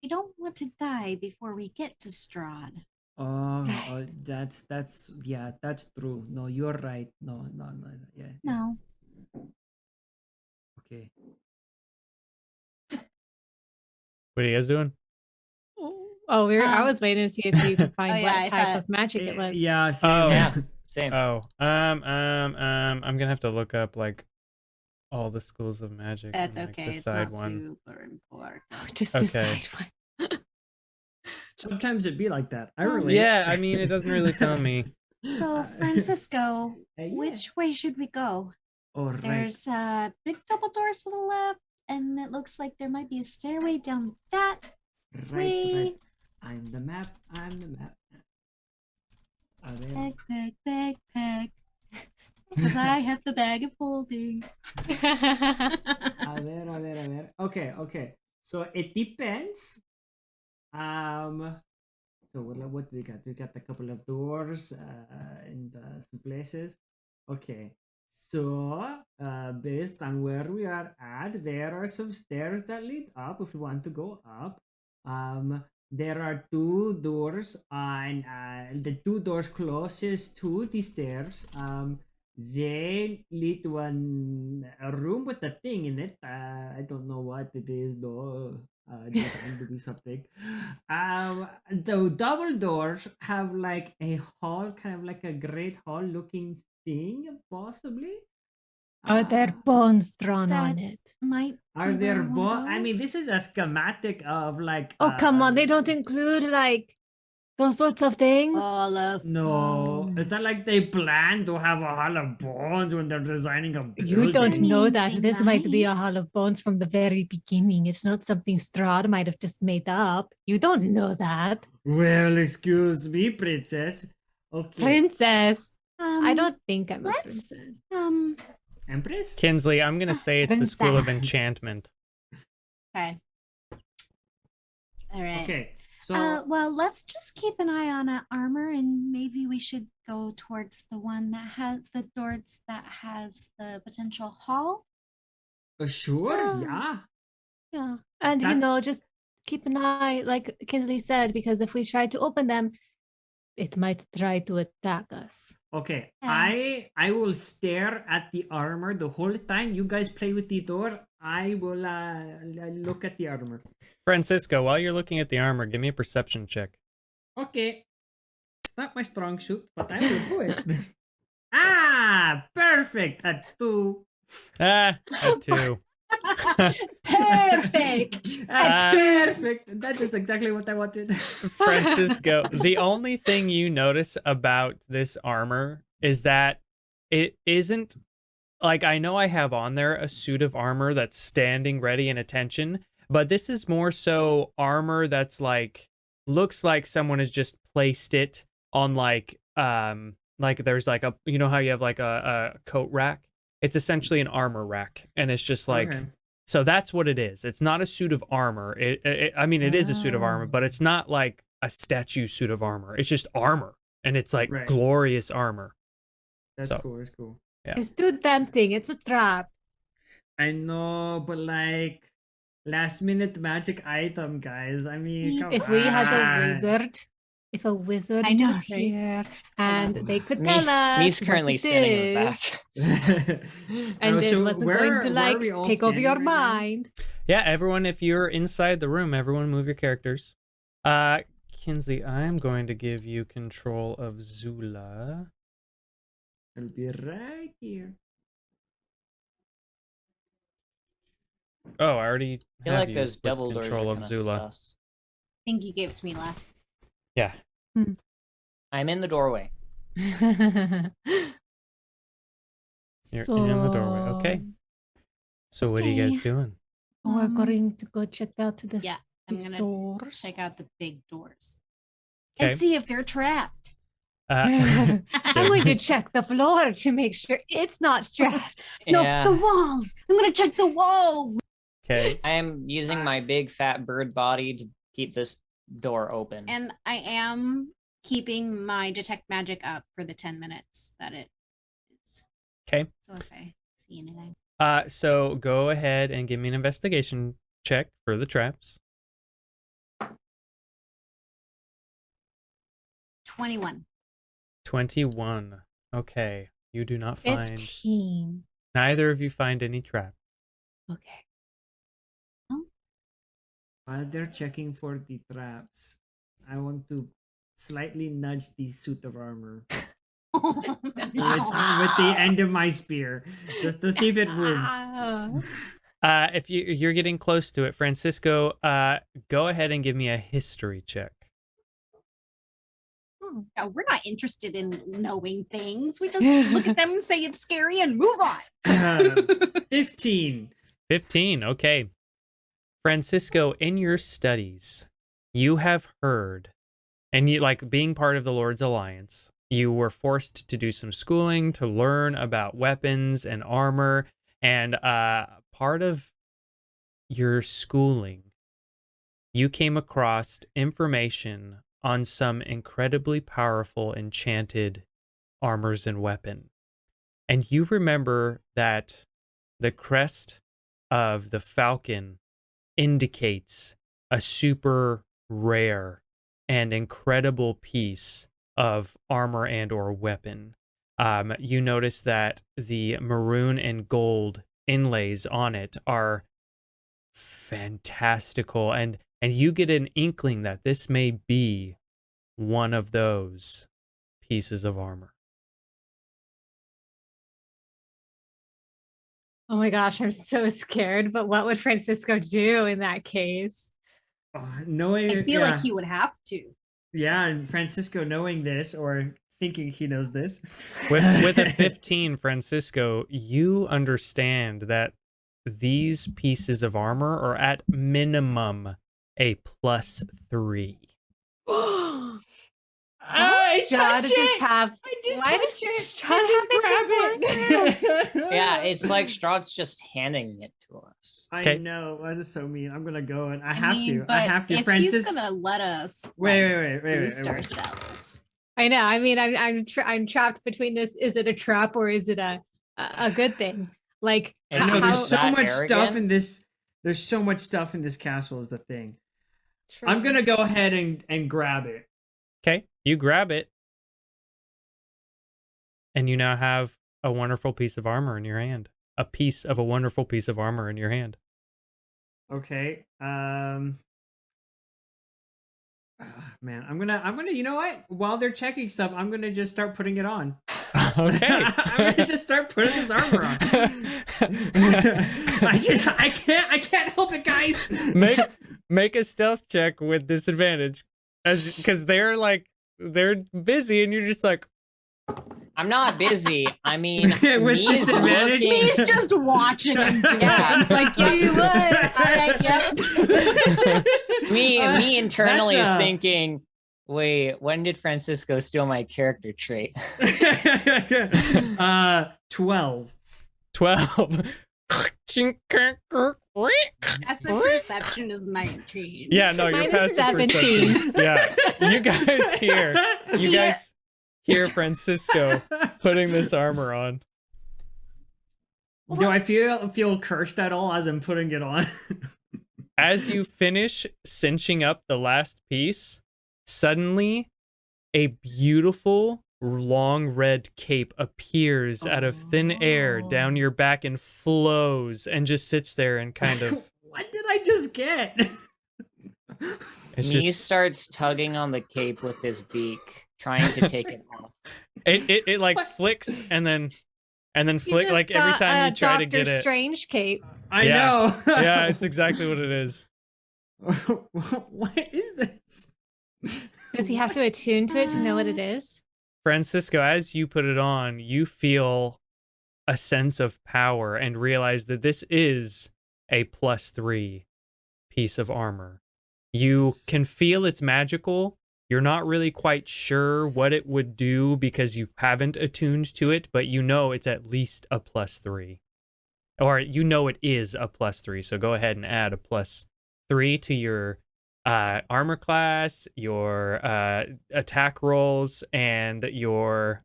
We don't want to die before we get to Strahd. Oh, that's yeah, that's true. No, you're right. No, yeah. No. Okay. What are you guys doing? Oh, I was waiting to see if you could find yeah, what I type thought- of magic it was. Yeah. Same. Oh. Yeah. Same. Oh, I'm gonna have to look up like all the schools of magic. That's and, like, okay. It's decide not one. super important. Just Okay. decide one. Sometimes it'd be like that. I Oh, relate. Yeah, I mean, it doesn't really tell me. So, Francisco, Yeah. which way should we go? All right. There's big double doors to the left, and it looks like there might be a stairway down that way. Right. I'm the map. A ver. Peck. Because I have the bag of holding. A ver. Okay. So it depends. So what do we got? We got a couple of doors in some places. Okay. So based on where we are at, there are some stairs that lead up if you want to go up. There are 2 doors on the 2 doors closest to the stairs. They lead to a room with a thing in it. I don't know what it is though. Designed to be something. The double doors have like a hall, kind of like a great hall looking thing, possibly. Are there bones drawn on That- it? Might Are be there where we'll bones? I go. mean, this is a schematic of like. Oh, come on. They don't include like those sorts of things. all of No, it's not bones. like they plan to have a hall of bones when they're designing a building. You don't I know mean, that. they This might be a might. Hall of Bones from the very beginning. It's not something Strahd might have just made up. You don't know that. Well, excuse me, princess. Okay. Princess. I don't think I'm a let's- princess. Empress? Kinsley, I'm gonna say it's the School of Enchantment. Okay. All right. Okay. So Well, let's just keep an eye on armor, and maybe we should go towards the one that has the doors that has the potential hall. sure, Oh. yeah. Yeah. And That's- just keep an eye, like Kinsley said, because if we try to open them, it might try to attack us. Okay. Yeah. I will stare at the armor the whole time. You guys play with the door. I will look at the armor. Francisco, while you're looking at the armor, give me a perception check. Okay. Not my strong suit, but I will do it. Perfect. At 2. Ah, a 2. Perfect. Perfect. That is exactly what I wanted. Francisco, the only thing you notice about this armor is that it isn't like, I know I have on there a suit of armor that's standing ready in attention, but this is more so armor that's like looks like someone has just placed it on like there's like a, you know how you have like a coat rack? It's essentially an armor rack, and it's just like Okay. so that's what it is. It's not a suit of armor. I mean, it is a suit of armor, but it's not like a statue suit of armor. It's just armor, and it's like Right. glorious armor. That's So- cool. That's cool. Yeah. It's too tempting. It's a trap. I know, but like last minute magic item, guys. I mean, come If we had a on. wizard, if a wizard I know, was right? here and they could Me, tell us me's what currently it standing in the is, back. and Oh, it so wasn't where- going to where are like we all take over standing your right now? mind. Yeah, everyone, if you're inside the room, everyone move your characters. Kinsley, I'm going to give you control of Zula. It'll be right here. Oh, I already I feel have like you those with double doors are control of kinda Zula. sus. I think you gave it to me last. Yeah. I'm in the doorway. You're in the doorway. Okay. So what are you guys Okay. doing? We're Um, going to go check out this Yeah, I'm these gonna doors. check out the big doors Okay. and see if they're trapped. I'm going to check the floor to make sure it's not strapped. No, Yeah. the walls. I'm gonna check the walls. Okay. I am using my big fat bird body to keep this door open. And I am keeping my detect magic up for the 10 minutes that it is. Okay. So if I see anything. So go ahead and give me an investigation check for the traps. 21. 21. Okay. You do not find 15. neither of you find any trap. Okay. While they're checking for the traps, I want to slightly nudge the suit of armor with the end of my spear, just to see if it moves. If you're getting close to it, Francisco, go ahead and give me a history check. Yeah, we're not interested in knowing things. We just look at them and say it's scary and move on. 15. 15. Okay. Francisco, in your studies, you have heard, and you like being part of the Lord's Alliance, you were forced to do some schooling to learn about weapons and armor, and part of your schooling, you came across information on some incredibly powerful enchanted armors and weapon. And you remember that the crest of the falcon indicates a super rare and incredible piece of armor and or weapon. You notice that the maroon and gold inlays on it are fantastical, and you get an inkling that this may be one of those pieces of armor. Oh my gosh, I'm so scared. But what would Francisco do in that case? Knowing, I feel like he would have to. Yeah, and Francisco knowing this or thinking he knows this. With a 15, Francisco, you understand that these pieces of armor are at minimum a +3. Strahd just have? I just Why touch does it. Strahd have interest in? Yeah, it's like Strahd's just handing it to us. I Okay. know. That is so mean. I'm gonna go and I I have mean, to. but I have to. if Francis. he's gonna let us Wait. boost ourselves. I know. I mean, I'm trapped between this. Is it a trap or is it a good thing? Like, It's I know how- there's so that much stuff arrogant? in this. There's so much stuff in this castle is the thing. True. I'm gonna go ahead and grab it. Okay, you grab it, and you now have a wonderful piece of armor in your hand. A piece of a wonderful piece of armor in your hand. Okay. Man, I'm gonna. You know what? While they're checking stuff, I'm gonna just start putting it on. Okay. I'm gonna just start putting this armor on. I can't help it, guys. make a stealth check with disadvantage, because they're busy, and you're just like, I'm not busy. I mean, With me is disadvantage? looking. He's just watching him do Yeah. it. He's like, you what? All right, yep. Me internally That's is a- thinking, wait, when did Francisco steal my character trait? 12. 12. Passive perception is 19. Yeah, no, you're Mine is passive 17. perception. Yeah, you guys hear Francisco putting this armor on. Do I feel cursed at all as I'm putting it on? As you finish cinching up the last piece, suddenly a beautiful long red cape appears out of thin air down your back and flows and just sits there and kind of What did I just get? it's Me just starts tugging on the cape with his beak, trying to take it off. it like What? flicks and then You flick just like every got time a you try to Doctor get it. Strange cape. I Yeah. know. Yeah, it's exactly what it is. What is this? Does he have to attune to it to know what it is? Francisco, as you put it on, you feel a sense of power and realize that this is a +3 piece of armor. You can feel it's magical. You're not really quite sure what it would do because you haven't attuned to it, but you know it's at least a +3. Or you know it is a +3, so go ahead and add a +3 to your armor class, your attack rolls, and your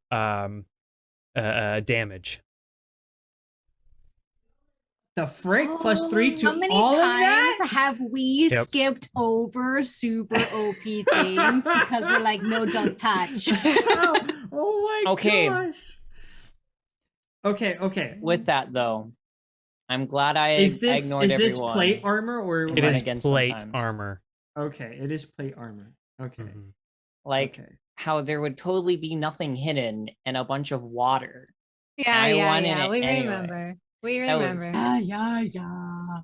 damage. The frick +3 to How many all of times that? have we Yep. skipped over super OP things because we're like, no, don't touch? Oh my Okay. gosh. Okay. With that, though, I'm glad I Is ignored this everyone. plate armor or It It run is against plate sometimes. armor. Okay, it is plate armor. Okay. Mhm. Like okay. how there would totally be nothing hidden and a bunch of water. Yeah, I yeah, wanted yeah. it We anyway. remember. We That was- remember. Yeah.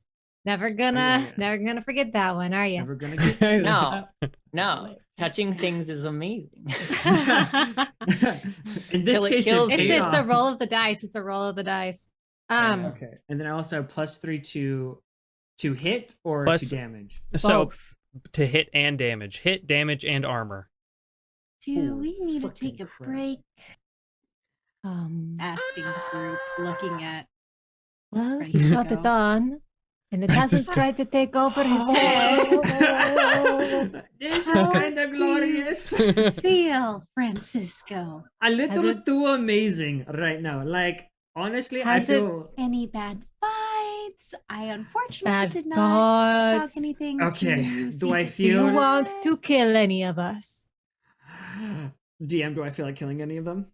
Never gonna forget that one, are you? Never gonna get No, no, touching things is amazing. In this Till it case, kills it you. It's a paid roll of the dice. It's a roll of the dice. off. Okay, and then I also have +3 to hit or Plus- to damage. So Both. to hit and damage. Hit, damage, and armor. Do Holy we need to fucking take a crap. break? Asking the group, looking at. Well, he's got it Francisco. on, and it hasn't Francisco. tried to take over his head. This is How kind of do glorious. Feel, Francisco. A little it- too amazing right now. Like honestly, I Has it- feel Any bad vibes? I unfortunately Bad did not thoughts. stock anything. Okay, to do I secret Do you feel- want to kill any of us? DM. Do I feel like killing any of them?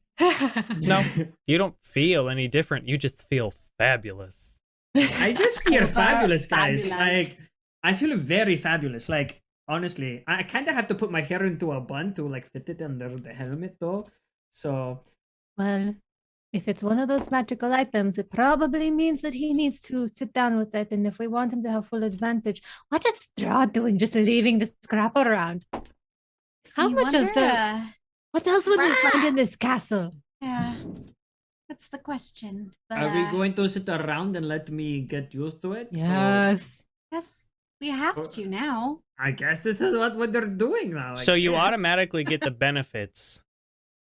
No, you don't feel any different. You just feel fabulous. I just feel fabulous, guys. Fabulous. Like I feel very fabulous. Like honestly, I kind of have to put my hair into a bun to like fit it under the helmet, though. So Well, if it's one of those magical items, it probably means that he needs to sit down with it. And if we want him to have full advantage, what is Strahd doing just leaving the scrap around? How You much of wonder, the- What else would we find in this castle? yeah, that's the question. But, are we going to sit around and let me get used to it? Or- Yes. Yes, we have Or- to now. I guess this is what they're doing now. I So you guess. automatically get the benefits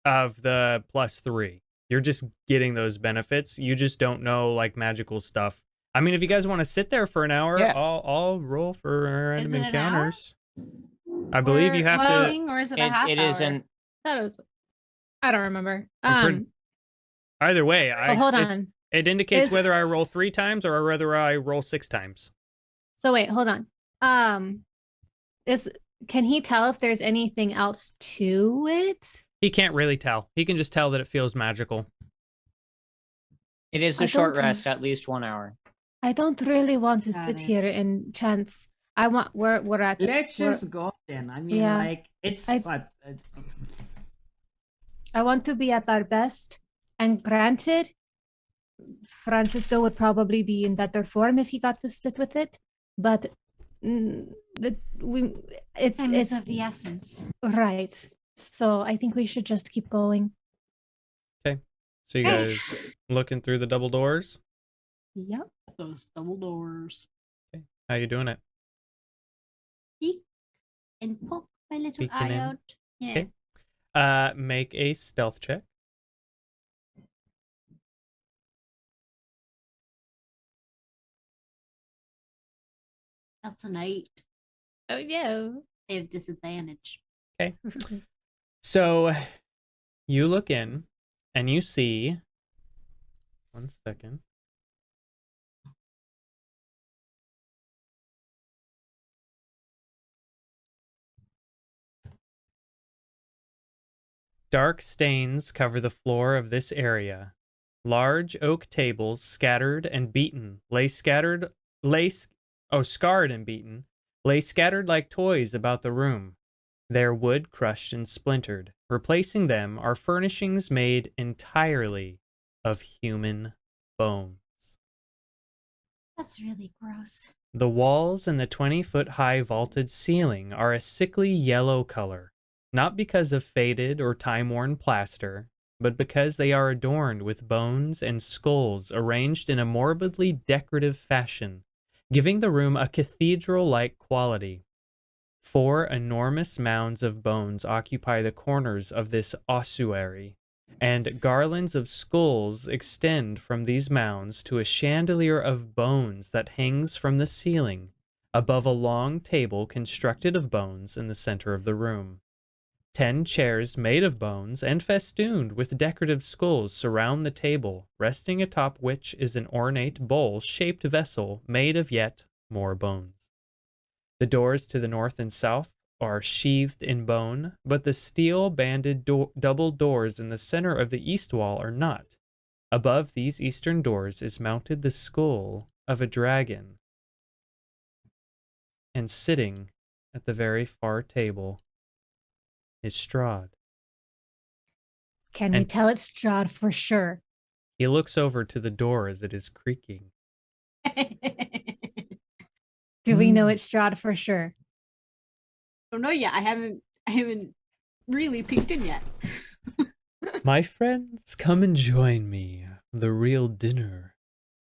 of the +3. You're just getting those benefits. You just don't know like magical stuff. I mean, if you guys want to sit there for an hour, Yeah. I'll roll for random Is it an encounters. I believe you have well, to. Or is it a half It hour? isn't. That was. I don't remember. Either way, Hold on. It indicates Is- whether I roll 3 times or whether I roll 6 times. So wait, hold on. Can he tell if there's anything else to it? He can't really tell. He can just tell that it feels magical. It is I a short don't rest, at least 1 hour. I don't really want to Got sit it. here and chance. I want we're at. Let's we're- just go then. I mean, Yeah. like, it's I- what? I want to be at our best. And granted, Francisco would probably be in better form if he got to sit with it. But it's Time is of the essence. right. So I think we should just keep going. So you guys looking through the double doors? Yep. Those double doors. How you doing it? Peek and poke my little Peeking eye in. out. Yeah. Okay. Make a stealth check. That's a night. Oh yeah. They have disadvantage. So you look in and you see. 1 second. Dark stains cover the floor of this area. Large oak tables, scattered and beaten, scarred and beaten, lay scattered like toys about the room, their wood crushed and splintered. Replacing them are furnishings made entirely of human bones. That's really gross. The walls and the 20-foot-high vaulted ceiling are a sickly yellow color, not because of faded or time-worn plaster, but because they are adorned with bones and skulls arranged in a morbidly decorative fashion, giving the room a cathedral-like quality. 4 enormous mounds of bones occupy the corners of this ossuary, and garlands of skulls extend from these mounds to a chandelier of bones that hangs from the ceiling above a long table constructed of bones in the center of the room. 10 chairs made of bones and festooned with decorative skulls surround the table, resting atop which is an ornate bowl-shaped vessel made of yet more bones. The doors to the north and south are sheathed in bone, but the steel-banded double doors in the center of the east wall are not. Above these eastern doors is mounted the skull of a dragon, and sitting at the very far table is Strahd. Can we And- tell it's Strahd for sure? He looks over to the door as it is creaking. Do we know it's Strahd for sure? Don't know yet. I haven't really peeked in yet. My friends, come and join me. The real dinner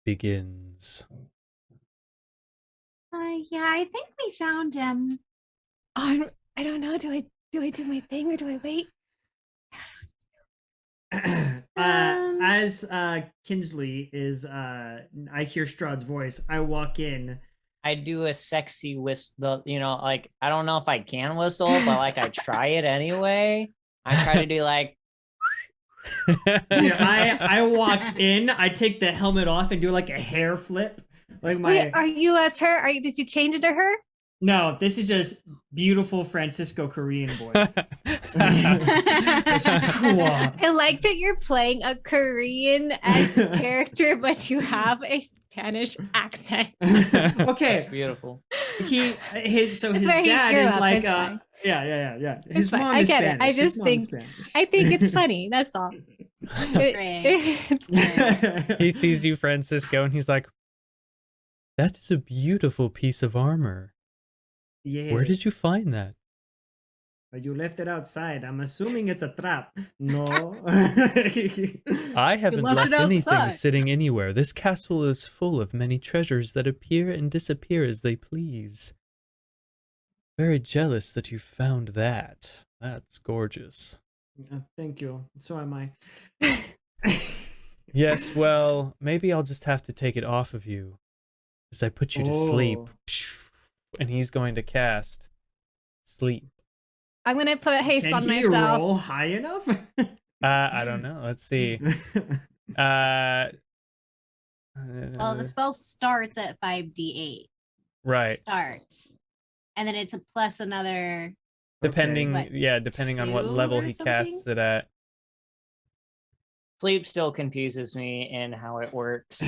begins. Yeah, I think we found him. I don't know. Do I do my thing or do I wait? As Kinsley is, I hear Strahd's voice. I walk in. I do a sexy whistle, like, I don't know if I can whistle, but like I try it anyway. I try to do like, Yeah, I walk in. I take the helmet off and do like a hair flip. Like my Wait, are you as her? Did you change it to her? No, this is just beautiful Francisco Korean boy. I like that you're playing a Korean as a character, but you have a Spanish accent. Okay, it's beautiful. his where he dad grew is up, like it's fine. yeah. It's His fine. mom I is get it. Spanish. I His just mom is think- Spanish. I think it's funny. That's all. He sees you, Francisco, and he's like, "That is a beautiful piece of armor. Yes. Where did you find that?" You left it outside. I'm assuming it's a trap. No. I haven't left left it anything outside. sitting anywhere. This castle is full of many treasures that appear and disappear as they please. Very jealous that you found that. That's gorgeous. Thank you. So am I. Yes, well, maybe I'll just have to take it off of you as I put you to sleep. Oh. And he's going to cast sleep. I'm gonna put haste Can on he myself. roll high enough? I don't know. Let's see. Well, the spell starts at 5d8. Right. Starts. And then it's a plus another. Depending, What, depending on what 2 level or he something? casts it at. Sleep still confuses me in how it works.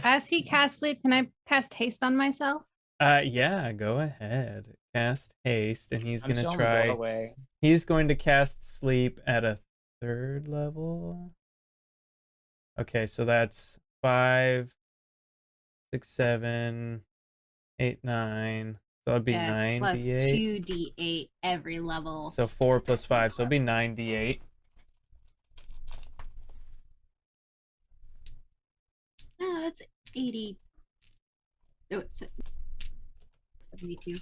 As he casts sleep, can I cast haste on myself? Yeah, go ahead. Cast haste, and he's I'm gonna still in the try. doorway. He's going to cast sleep at a 3rd level. Okay, so that's 5, 6, 7, 8, 9. So it'd be Yeah, it's 9 plus d8. 2d8 every level. So 4 plus 5, so it'd be 9 d8. No, that's 80. Oh, it's 72.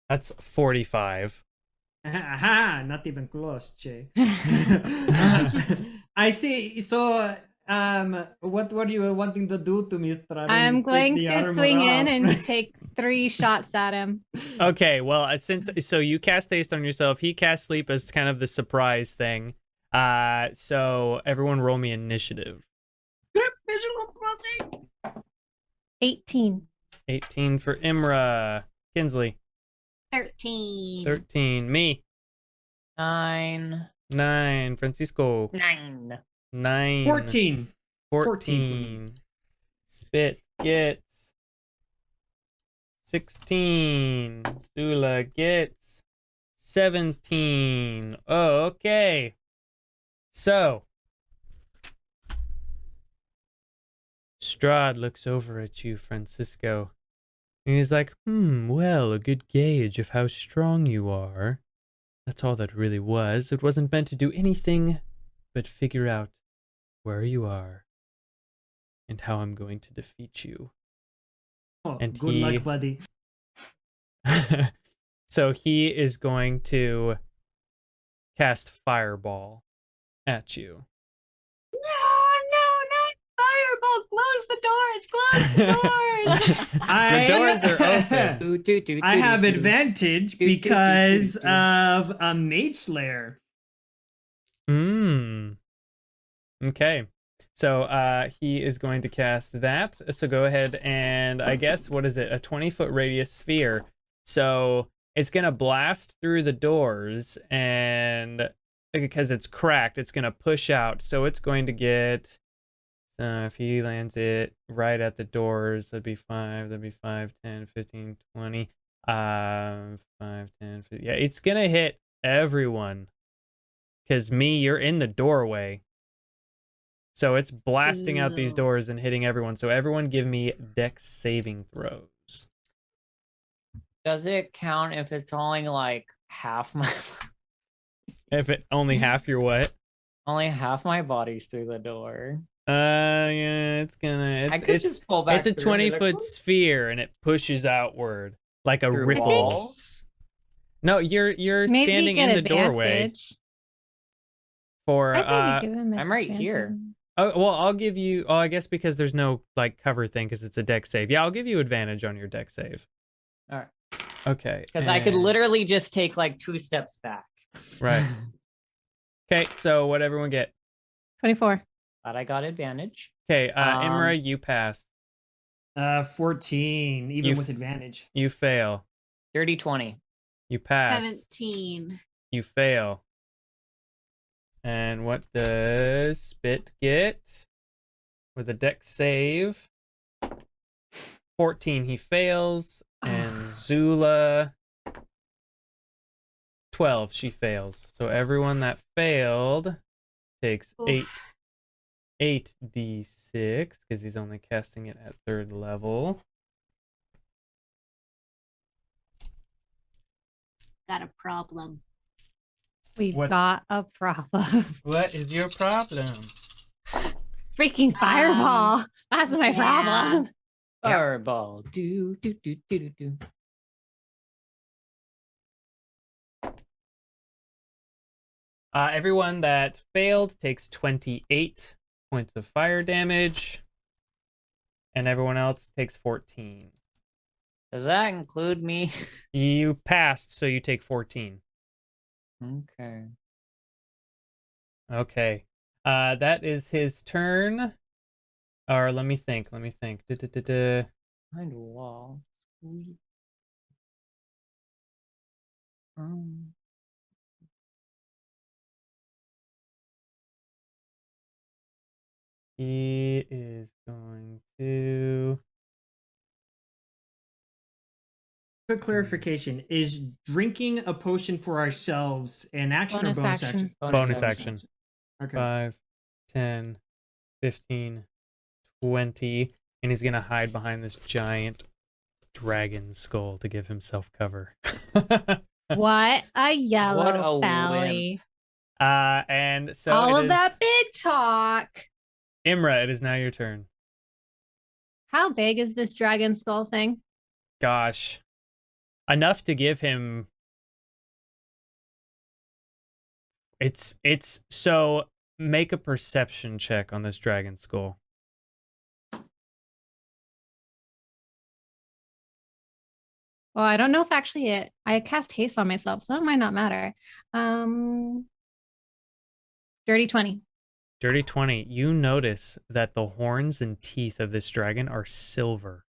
That's 45. Aha, not even close, Che. I see. So, what were you wanting to do to Mr. I'm going to swing in and take 3 shots at him. Okay, well, so you cast haste on yourself, he casts sleep as kind of the surprise thing. So everyone roll me initiative. 18. 18 for Imra. Kinsley. 13. 13. Me. 9. 9. Francisco. 9. 9. 14. 14. Spit gets 16. Zula gets 17. Oh, okay. So Strahd looks over at you, Francisco, and he's like, well, a good gauge of how strong you are. That's all that really was. It wasn't meant to do anything but figure out where you are and how I'm going to defeat you. Oh, And good luck, buddy. So he is going to cast Fireball at you. Close the doors. The doors are open. I have advantage because of a Mage Slayer. Okay. So he is going to cast that. So go ahead and I guess, what is it? A 20-foot radius sphere. So it's going to blast through the doors, and because it's cracked, it's going to push out. So it's going to get, if he lands it right at the doors, that'd be 5, 10, 15, 20. 5, 10, 15. Yeah, it's going to hit everyone. Because you're in the doorway. So it's blasting out these doors and hitting everyone. So everyone give me Dex saving throws. Does it count if it's only like half my... If it only half your what? Only half my body's through the door. Yeah, it's gonna... I could just pull back. It's a 20-foot sphere, and it pushes outward like a through ripple. walls? No, you're Maybe standing get in the doorway. advantage. For I'd maybe give him I'm right advantage. here. Oh, well, I'll give you... Oh, I guess because there's no, like, cover thing, because it's a dex save. Yeah, I'll give you advantage on your dex save. All right. Okay. Because I could and- literally just take, like, 2 steps back. Right. Okay, so what everyone get? 24. But I got advantage. Okay, Imra, you pass. 14, even You with advantage. You fail. Dirty 20. You pass. 17. You fail. And what does Spit get? With a dex save. 14, he fails. And Zula, 12, she fails. So everyone that failed takes Oof. 8d6, because he's only casting it at 3rd level. got a problem. We've What? got a problem. What is your problem? Freaking fireball. That's my yeah. problem. Fireball. Do do do do do do. Everyone that failed takes 28 points of fire damage, and everyone else takes 14. Does that include me? You passed, so you take 14. Okay. Okay. That is his turn. Or let me think. Da-da-da-da. Behind a wall. He is going to... Quick clarification: is drinking a potion for ourselves an action Bonus or bonus action. action? Bonus action. Okay. 5, 10, 15, 20. And he's going to hide behind this giant dragon skull to give himself cover. What a yellow a belly. And so All it of is... that big talk. Imra, it is now your turn. How big is this dragon skull thing? Gosh. Enough to give him... It's so make a perception check on this dragon skull. Well, I don't know if actually I cast haste on myself, so it might not matter. Dirty 20. Dirty 20. You notice that the horns and teeth of this dragon are silver.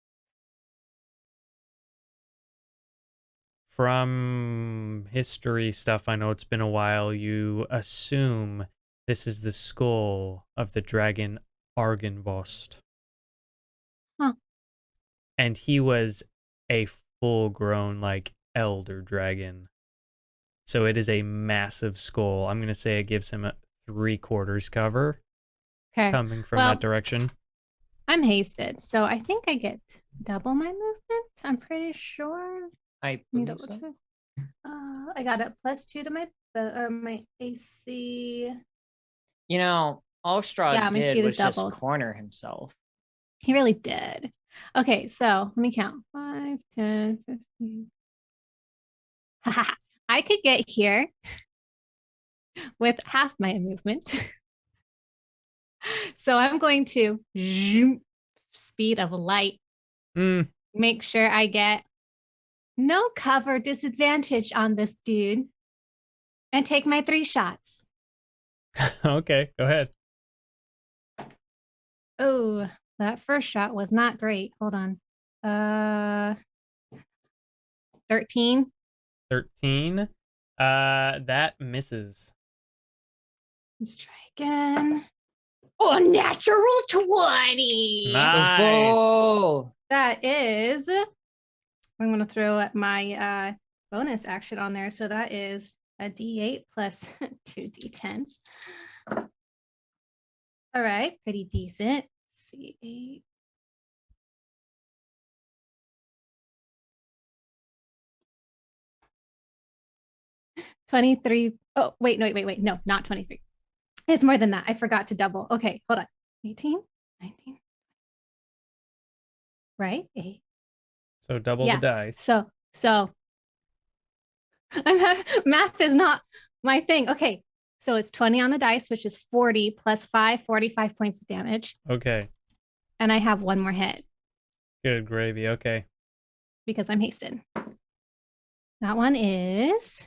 From history stuff, I know it's been a while, you assume this is the skull of the dragon Argynvost. Huh. And he was a full-grown, like, elder dragon. So it is a massive skull. I'm going to say it gives him a 3/4 cover. Okay. Coming from Well, that direction. I'm hasted, so I think I get double my movement. I'm pretty sure. I Let me believe double so. check. I got a +2 to my AC. You know, all Strahd Yeah, my did speed was is just doubled. corner himself. He really did. Okay, so let me count. 5, 10, 15. I could get here with half my movement. So I'm going to zoom, speed of light. Make sure I get no cover disadvantage on this dude and take my 3 shots. Okay, go ahead. Oh, that first shot was not great. Hold on. 13. 13. That misses. Let's try again. Oh, natural 20. Let's Nice. go. That is, I'm going to throw my bonus action on there. So that is a D8 plus 2D10. All right, pretty decent. C8. $23. Oh, wait. No, not 23. It's more than that. I forgot to double. Okay, hold on. 18, 19. Right? 8. So double the dice. So math is not my thing. Okay, so it's 20 on the dice, which is 40 plus 5, 45 points of damage. Okay. And I have 1 more hit Good gravy. Okay. because I'm hasted. That one is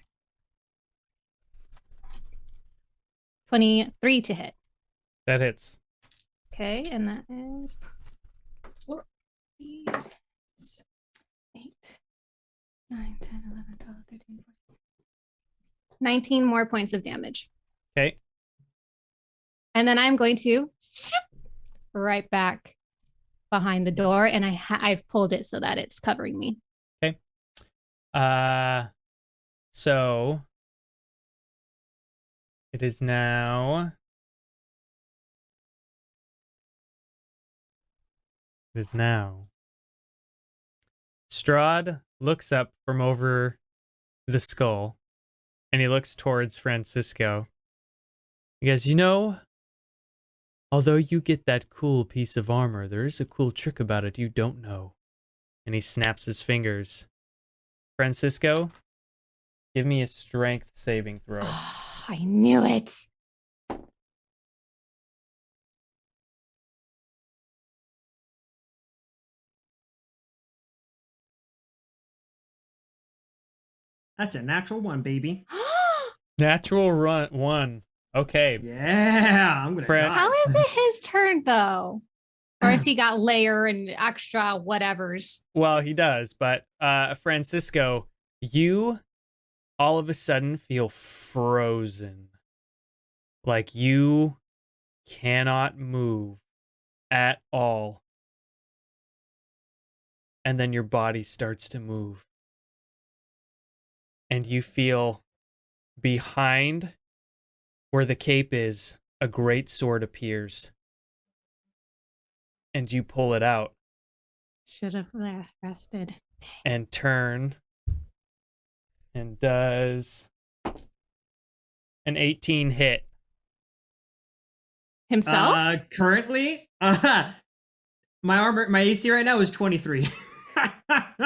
23 to hit. That hits. Okay, and that is 4, 8, 9, 10, 11, 12, 13, 14. 19 more points of damage. Okay. And then I'm going to right back behind the door, and I've pulled it so that it's covering me. Okay. So it is now. It is now. Strahd looks up from over the skull, and he looks towards Francisco. He goes, you know, although you get that cool piece of armor, there is a cool trick about it you don't know. And he snaps his fingers. Francisco, give me a strength saving throw. Oh, I knew it. That's a natural 1, baby. Natural 1. Okay. Yeah, I'm gonna Fran- die. How is it his turn though? Or has he got layer and extra whatevers? Well, he does, but Francisco, you all of a sudden feel frozen. Like you cannot move at all. And then your body starts to move. And you feel behind where the cape is, a great sword appears. And you pull it out. Should have rested. And turn. And does an 18 hit. Himself? Currently, my AC right now is 23.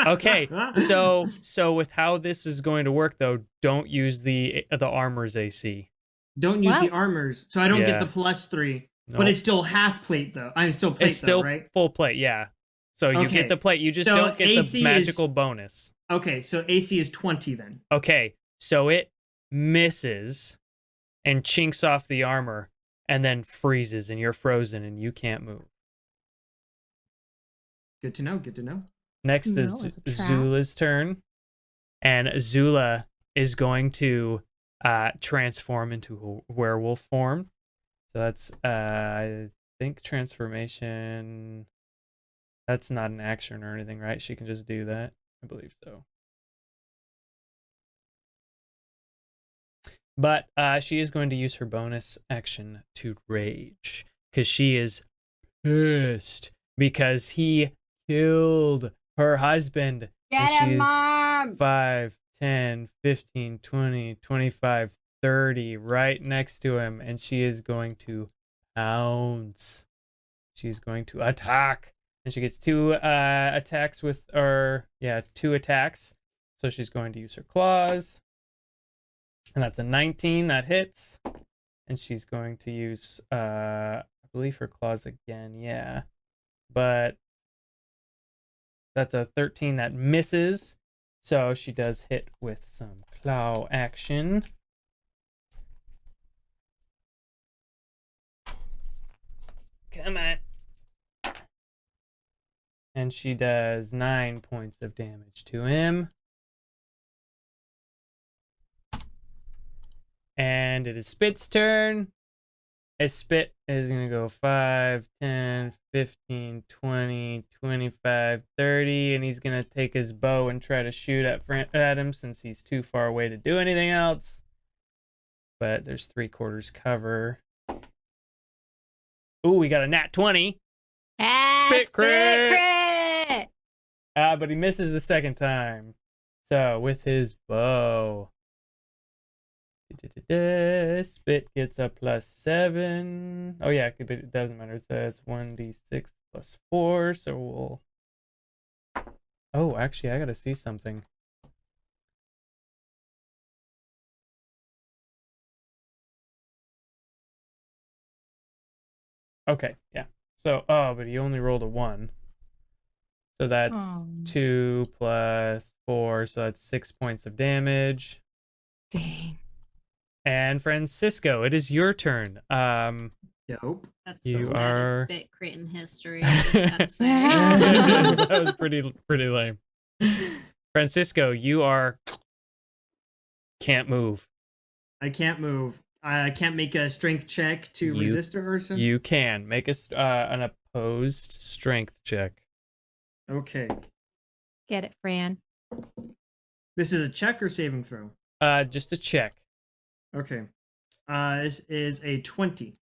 Okay, so with how this is going to work though, don't use the armor's AC. Don't use What? the armors, so I don't Yeah. get the +3. Nope. But it's still half plate though. I'm still plate It's still though, right? full plate, yeah. So you Okay. get the plate, you just So don't get AC the magical bonus. Okay, so AC is 20 then. Okay, so it misses and chinks off the armor and then freezes and you're frozen and you can't move. Good to know. Good to know. Next No, is it's a trap. Zula's turn. And Zula is going to transform into a werewolf form. So that's, I think, transformation. That's not an action or anything, right? She can just do that. I believe so. But she is going to use her bonus action to rage. Because she is pissed. Because he killed her husband. Get And him, she's Mom! 5, 10, 15, 20, 25, 30 right next to him. And she is going to pounce. She's going to attack. And she gets 2 attacks with, 2 attacks. So she's going to use her claws. And that's a 19 that hits. And she's going to use, I believe her claws again, yeah. But that's a 13 that misses. So she does hit with some claw action. Come on. And she does 9 points of damage to him. And it is Spit's turn. Spit is going to go 5, 10, 15, 20, 25, 30. And he's going to take his bow and try to shoot at him since he's too far away to do anything else. But there's 3/4 cover. Ooh, we got a nat 20. Spit crit! But he misses the second time. So with his bow. Spit gets a +7. Oh yeah, it doesn't matter. It's 1d6 +4. So we'll. Oh, actually, I gotta see something. Okay, yeah. So, but he only rolled a 1. So that's 2 + 4. So that's 6 points of damage. Dang. And Francisco, it is your turn. Dope. That's You the saddest are- spit crit in history. I just gotta say. That was pretty lame. Francisco, you are can't move. I can't move. I can't make a strength check to You- resist her or something. You can make an opposed strength check. Okay. Get it, Fran. This is a check or saving throw? Just a check. Okay. This is a 20.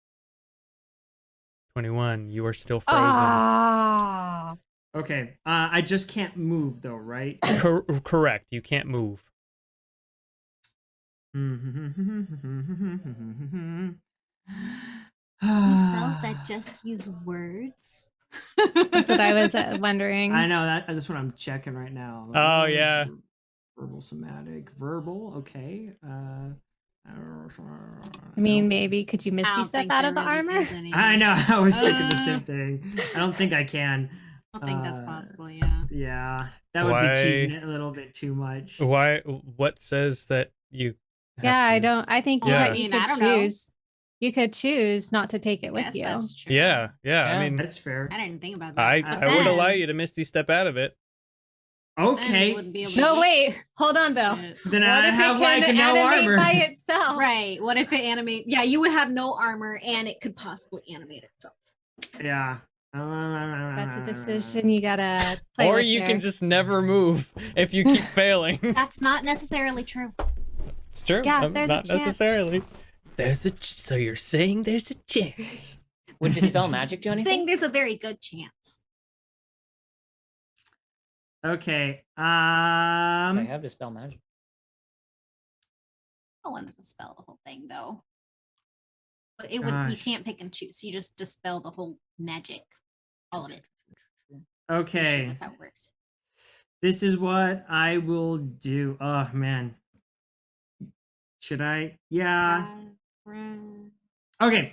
21. You are still frozen. Ah. Okay. I just can't move though, right? Correct. You can't move. Any spells that just use words? That's what I was wondering. I know that's what I'm checking right now. Oh, yeah. Verbal somatic. Verbal, okay. I mean, maybe could you I misty don't step think out there of the really armor? is any. I know, I was thinking the same thing. I don't think I can. I don't think that's possible, yeah. Yeah, that would be choosing it a little bit too much. Why? What says that you? Have Yeah, I to- don't. I think you, Yeah. you I mean, could I don't know. choose. You could choose not to take it with Guess you. that's true. Yeah. I Yeah. mean, That's fair. I didn't think about that. I But would allow then- you to misty step out of it. then you Okay. wouldn't be able No, to- wait. Hold on, though. Then What I if have it like can no animate armor. by itself? Right. What if it animate? Yeah, you would have no armor and it could possibly animate itself. Yeah. That's a decision you gotta play Or with you here. can just never move if you keep failing. That's not necessarily true. It's true. Yeah, there's a not chance. necessarily. So you're saying there's a chance. Would Dispel Magic do I'm anything? saying there's a very good chance. Okay. I have Dispel Magic. I don't want to dispel the whole thing though. But it would. You Gosh. can't pick and choose. You just dispel the whole magic, all of it. Pretty Okay. sure that's how it works. This is what I will do. Oh man. Should I? Yeah. Okay.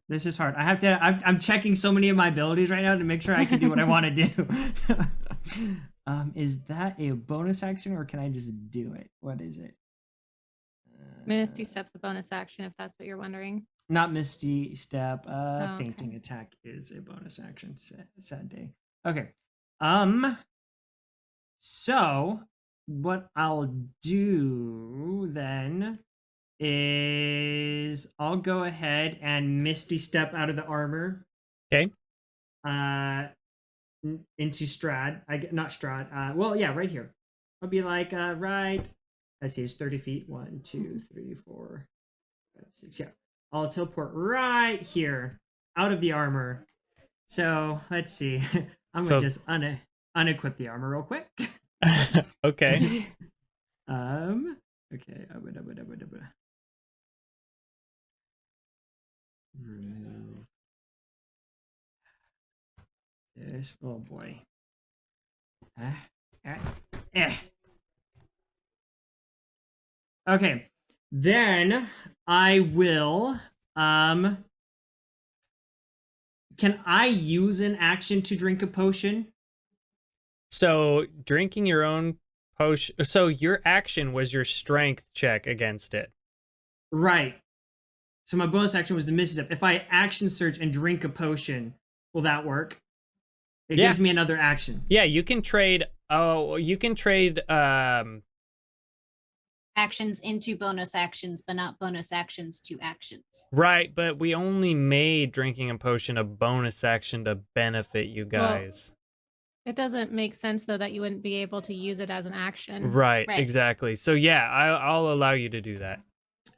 This is hard. I have to. I'm checking so many of my abilities right now to make sure I can do what I want to do. Is that a bonus action or can I just do it? What is it? Misty Step's a bonus action, if that's what you're wondering. Not Misty Step. okay. Fainting attack is a bonus action. Sad day. Okay. So what I'll do then is I'll go ahead and Misty Step out of the armor. Okay. Into Strahd. Not Strahd. Well, yeah, right here. I'll be like, right. Let's see, it's 30 feet. 1, 2, 3, 4, 5, 6. Yeah. I'll teleport right here out of the armor. So let's see. I'm gonna just unequip the armor real quick. Okay. Okay. This. Oh boy. Okay. Then I will. Can I use an action to drink a potion? So drinking your own potion. So your action was your strength check against it. Right. So my bonus action was the misstep. If I action search and drink a potion, will that work? It Yeah. gives me another action. Yeah, you can trade. Oh, you can trade. Actions into bonus actions, but not bonus actions to actions. Right, but we only made drinking a potion a bonus action to benefit you guys. It doesn't make sense, though, that you wouldn't be able to use it as an action. Right, Right. exactly. So yeah, I'll allow you to do that.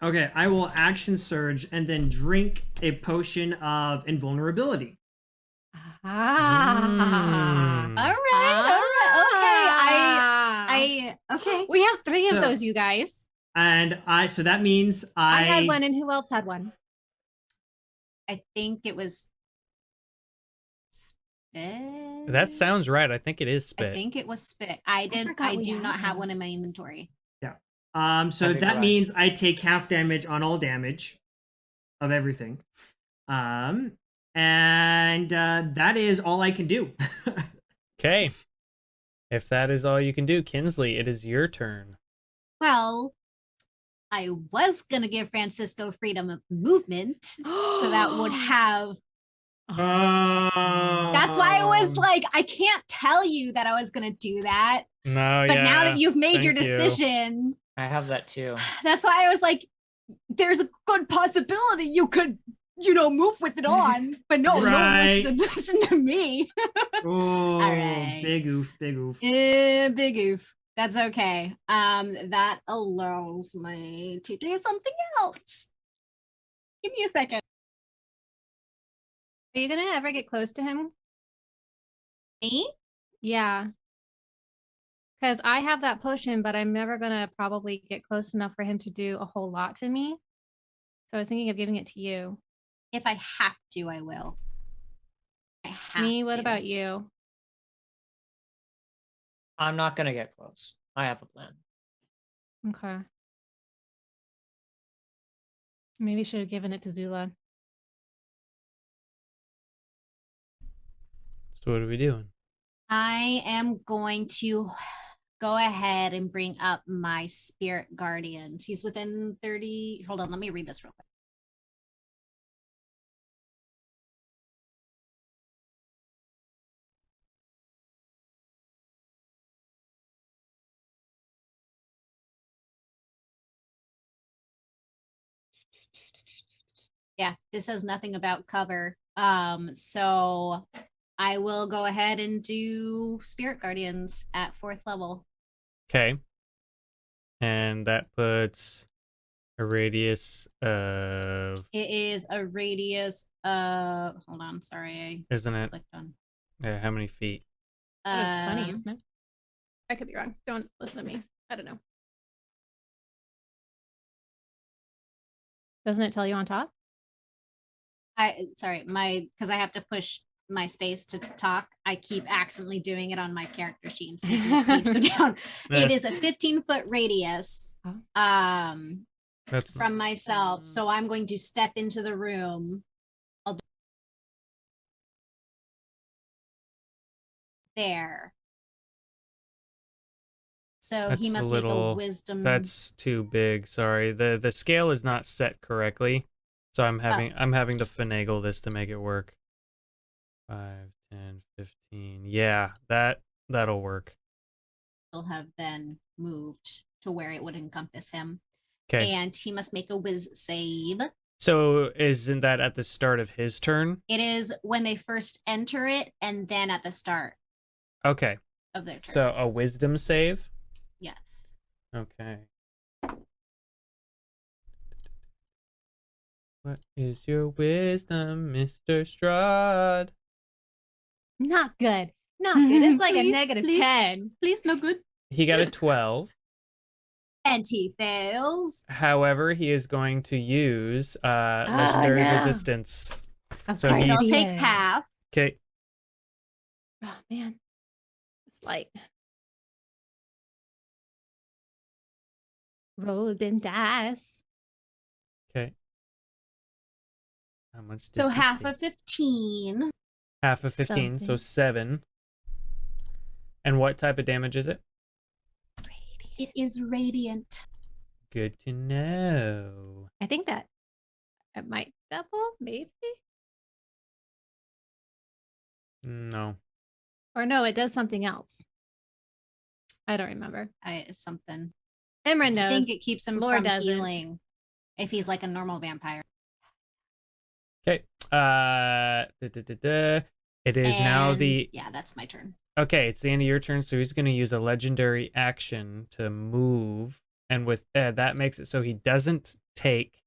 Okay, I will action surge and then drink a potion of invulnerability. Ah. Mm. All right. Okay. We have 3 So- of those, you guys. And so that means I had one, and who else had one? I think it was spit. That sounds right. I think it is I spit. think it was spit. I forgot we do had not have one in those. my inventory. So I think that right. means I take half damage on all damage of everything. And that is all I can do. Okay. If that is all you can do, Kinsley, it is your turn. Well, I was gonna give Francisco freedom of movement, so that would have. That's why I was like, I can't tell you that I was gonna do that. No, But yeah. now that you've made your thank you. decision, I have that too. that's why I was like, there's a good possibility you could, move with it on. But no, Right. no one wants to listen to me. Oh, right. big oof, big oof. Big oof. That's okay. That allows me to do something else. Give me a second. Are you gonna ever get close to him? Me? Yeah. Because I have that potion, but I'm never gonna probably get close enough for him to do a whole lot to me. So I was thinking of giving it to you. If I have to, I will. I have Me, what to. about you? I'm not gonna get close. I have a plan. Okay. Maybe should have given it to Zula. So what are we doing? I am going to go ahead and bring up my spirit guardians. He's within 30. Hold on, let me read this real quick. Yeah, this says nothing about cover. So I will go ahead and do spirit guardians at 4th level. Okay. And that puts a radius of... It is a radius of, hold on, sorry, Isn't I it? clicked on. Yeah, how many feet? That was 20, isn't it? I could be wrong. Don't listen to me. I don't know. Doesn't it tell you on top? Because I have to push my space to talk. I keep accidentally doing it on my character sheet and making the page go down. It is a 15-foot radius That's from myself. So I'm going to step into the room. There. So he That's must a make a little- wisdom. That's too big. Sorry. The scale is not set correctly. So I'm having to finagle this to make it work. 5, 10, 15. Yeah, that'll work. Will have then moved to where it would encompass him. Okay. And he must make a whiz save. So isn't that at the start of his turn? It is when they first enter it and then at the start Okay. of their turn. So a wisdom save? Yes. Okay. What is your wisdom, Mr. Strahd? Not good. Not good. It's like a Please, negative please. 10. Please, no good. He got a 12. And he fails. However, he is going to use legendary no. resistance. Of So course he- Still he takes is. half. Okay. Oh, man. It's like... Roll them dice. Okay. How much did So he half take? of 15. Half of 15, so something. 7. And what type of damage is it? It is radiant. Good to know. I think that it might double, maybe? No. Or no, it does something else. I don't remember. Something. Imra I knows. think it keeps him Lore from doesn't. healing if he's like a normal vampire. Okay. It is now And- the... Yeah, that's my turn. Okay, it's the end of your turn, so he's going to use a legendary action to move. And with that makes it so he doesn't take...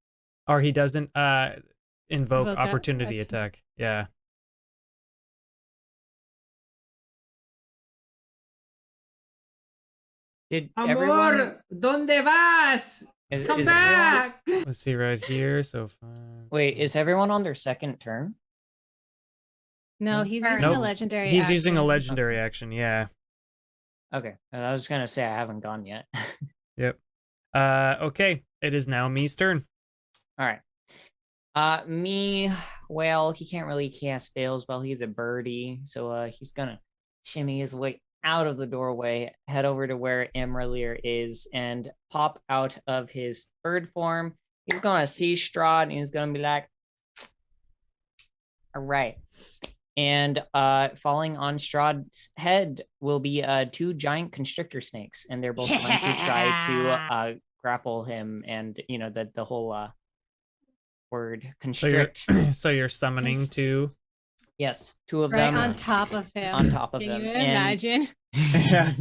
Or he doesn't invoke Invoke a- opportunity a- attack. Yeah. Did everyone? Amor, ¿dónde vas? Come Is everyone? back! Let's see right here. So 5. Wait, is everyone on their second turn? No, he's Nope. using a legendary He's using a action. legendary action, yeah. Okay, I was gonna say I haven't gone yet. Yep. Okay. It is now me's turn. All right. Me, well, he can't really cast spells while he's a birdie, so he's gonna shimmy his way out of the doorway, head over to where imra'lyr is, and pop out of his bird form. He's gonna see Strahd, and he's gonna be like, all right. And falling on Strahd's head will be 2 giant constrictor snakes, and they're both going to try to grapple him, and you know the whole word constrict. So you're summoning Const- 2. Yes, 2 of Right them on top of him. on top of Can them. you And- imagine? Yeah.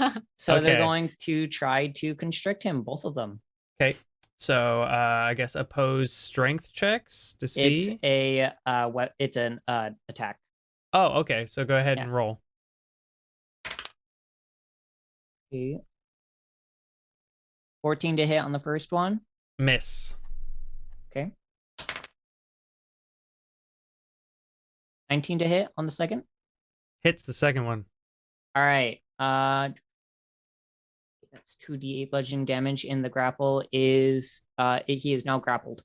Yep. So Okay. they're going to try to constrict him, both of them. Okay. So I guess oppose strength checks to see. It's an attack. Oh, okay. So go ahead Yeah. and roll. Okay. 14 to hit on the first one. Miss. Okay. 19 to hit on the second. Hits the second one. All right. That's 2d8 bludgeoning damage. In the grapple is he is now grappled.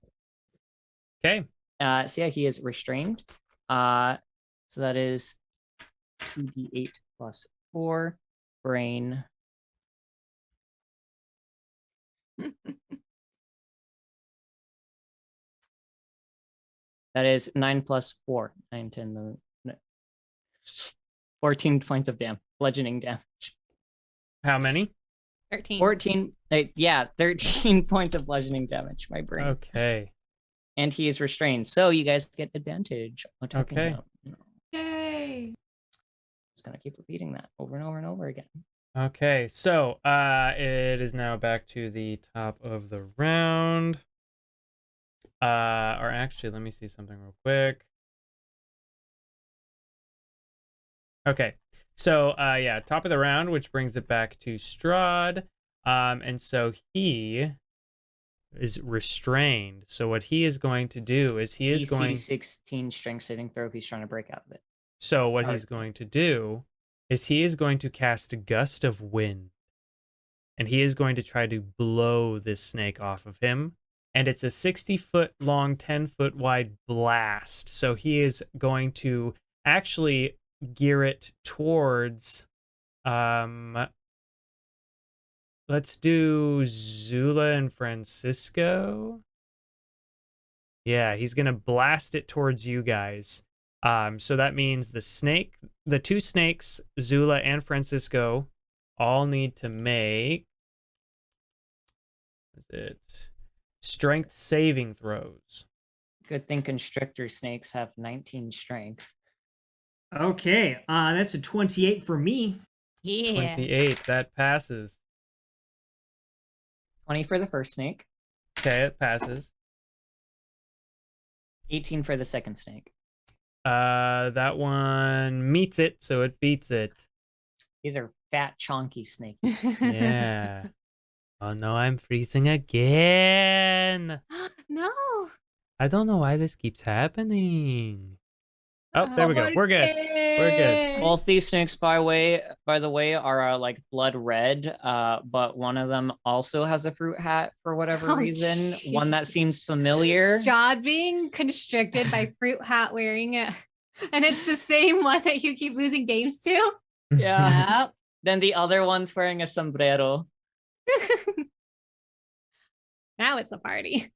Okay. So yeah, he is restrained. So that is 2d8 plus 4 brain. That is 9 plus 4. 9, 10, 14 points of bludgeoning damage. How many? 13. 14. 13 points of bludgeoning damage. My brain. Okay. And he is restrained, so you guys get advantage. Okay. Him. Yay! Just gonna keep repeating that over and over and over again. Okay, so it is now back to the top of the round. Or actually, let me see something real quick. Okay, so yeah, top of the round, which brings it back to Strahd. And so he is restrained. So what he is going to do is DC 16 strength saving throw if he's trying to break out of it. So what he's going to do is he is going to cast a gust of wind. And he is going to try to blow this snake off of him. And it's a 60-foot long, 10-foot wide blast. So he is going to actually gear it towards let's do Zula and Francisco. Yeah, he's gonna blast it towards you guys. So that means the two snakes, Zula and Francisco, all need to make strength saving throws. Good thing constrictor snakes have 19 strength. Okay, that's a 28 for me. Yeah. 28, that passes. 20 for the first snake. Okay, it passes. 18 for the second snake. That one meets it, so it beats it. These are fat, chonky snakes. Yeah. Oh no, I'm freezing again. No. I don't know why this keeps happening. Oh, there we go. We're good. We're good. Both these snakes, by the way, are like blood red. But one of them also has a fruit hat for whatever reason. Geez. One that seems familiar. Strahd being constricted by fruit hat wearing it. And it's the same one that you keep losing games to. Yeah. Yep. Then the other one's wearing a sombrero. Now it's a party.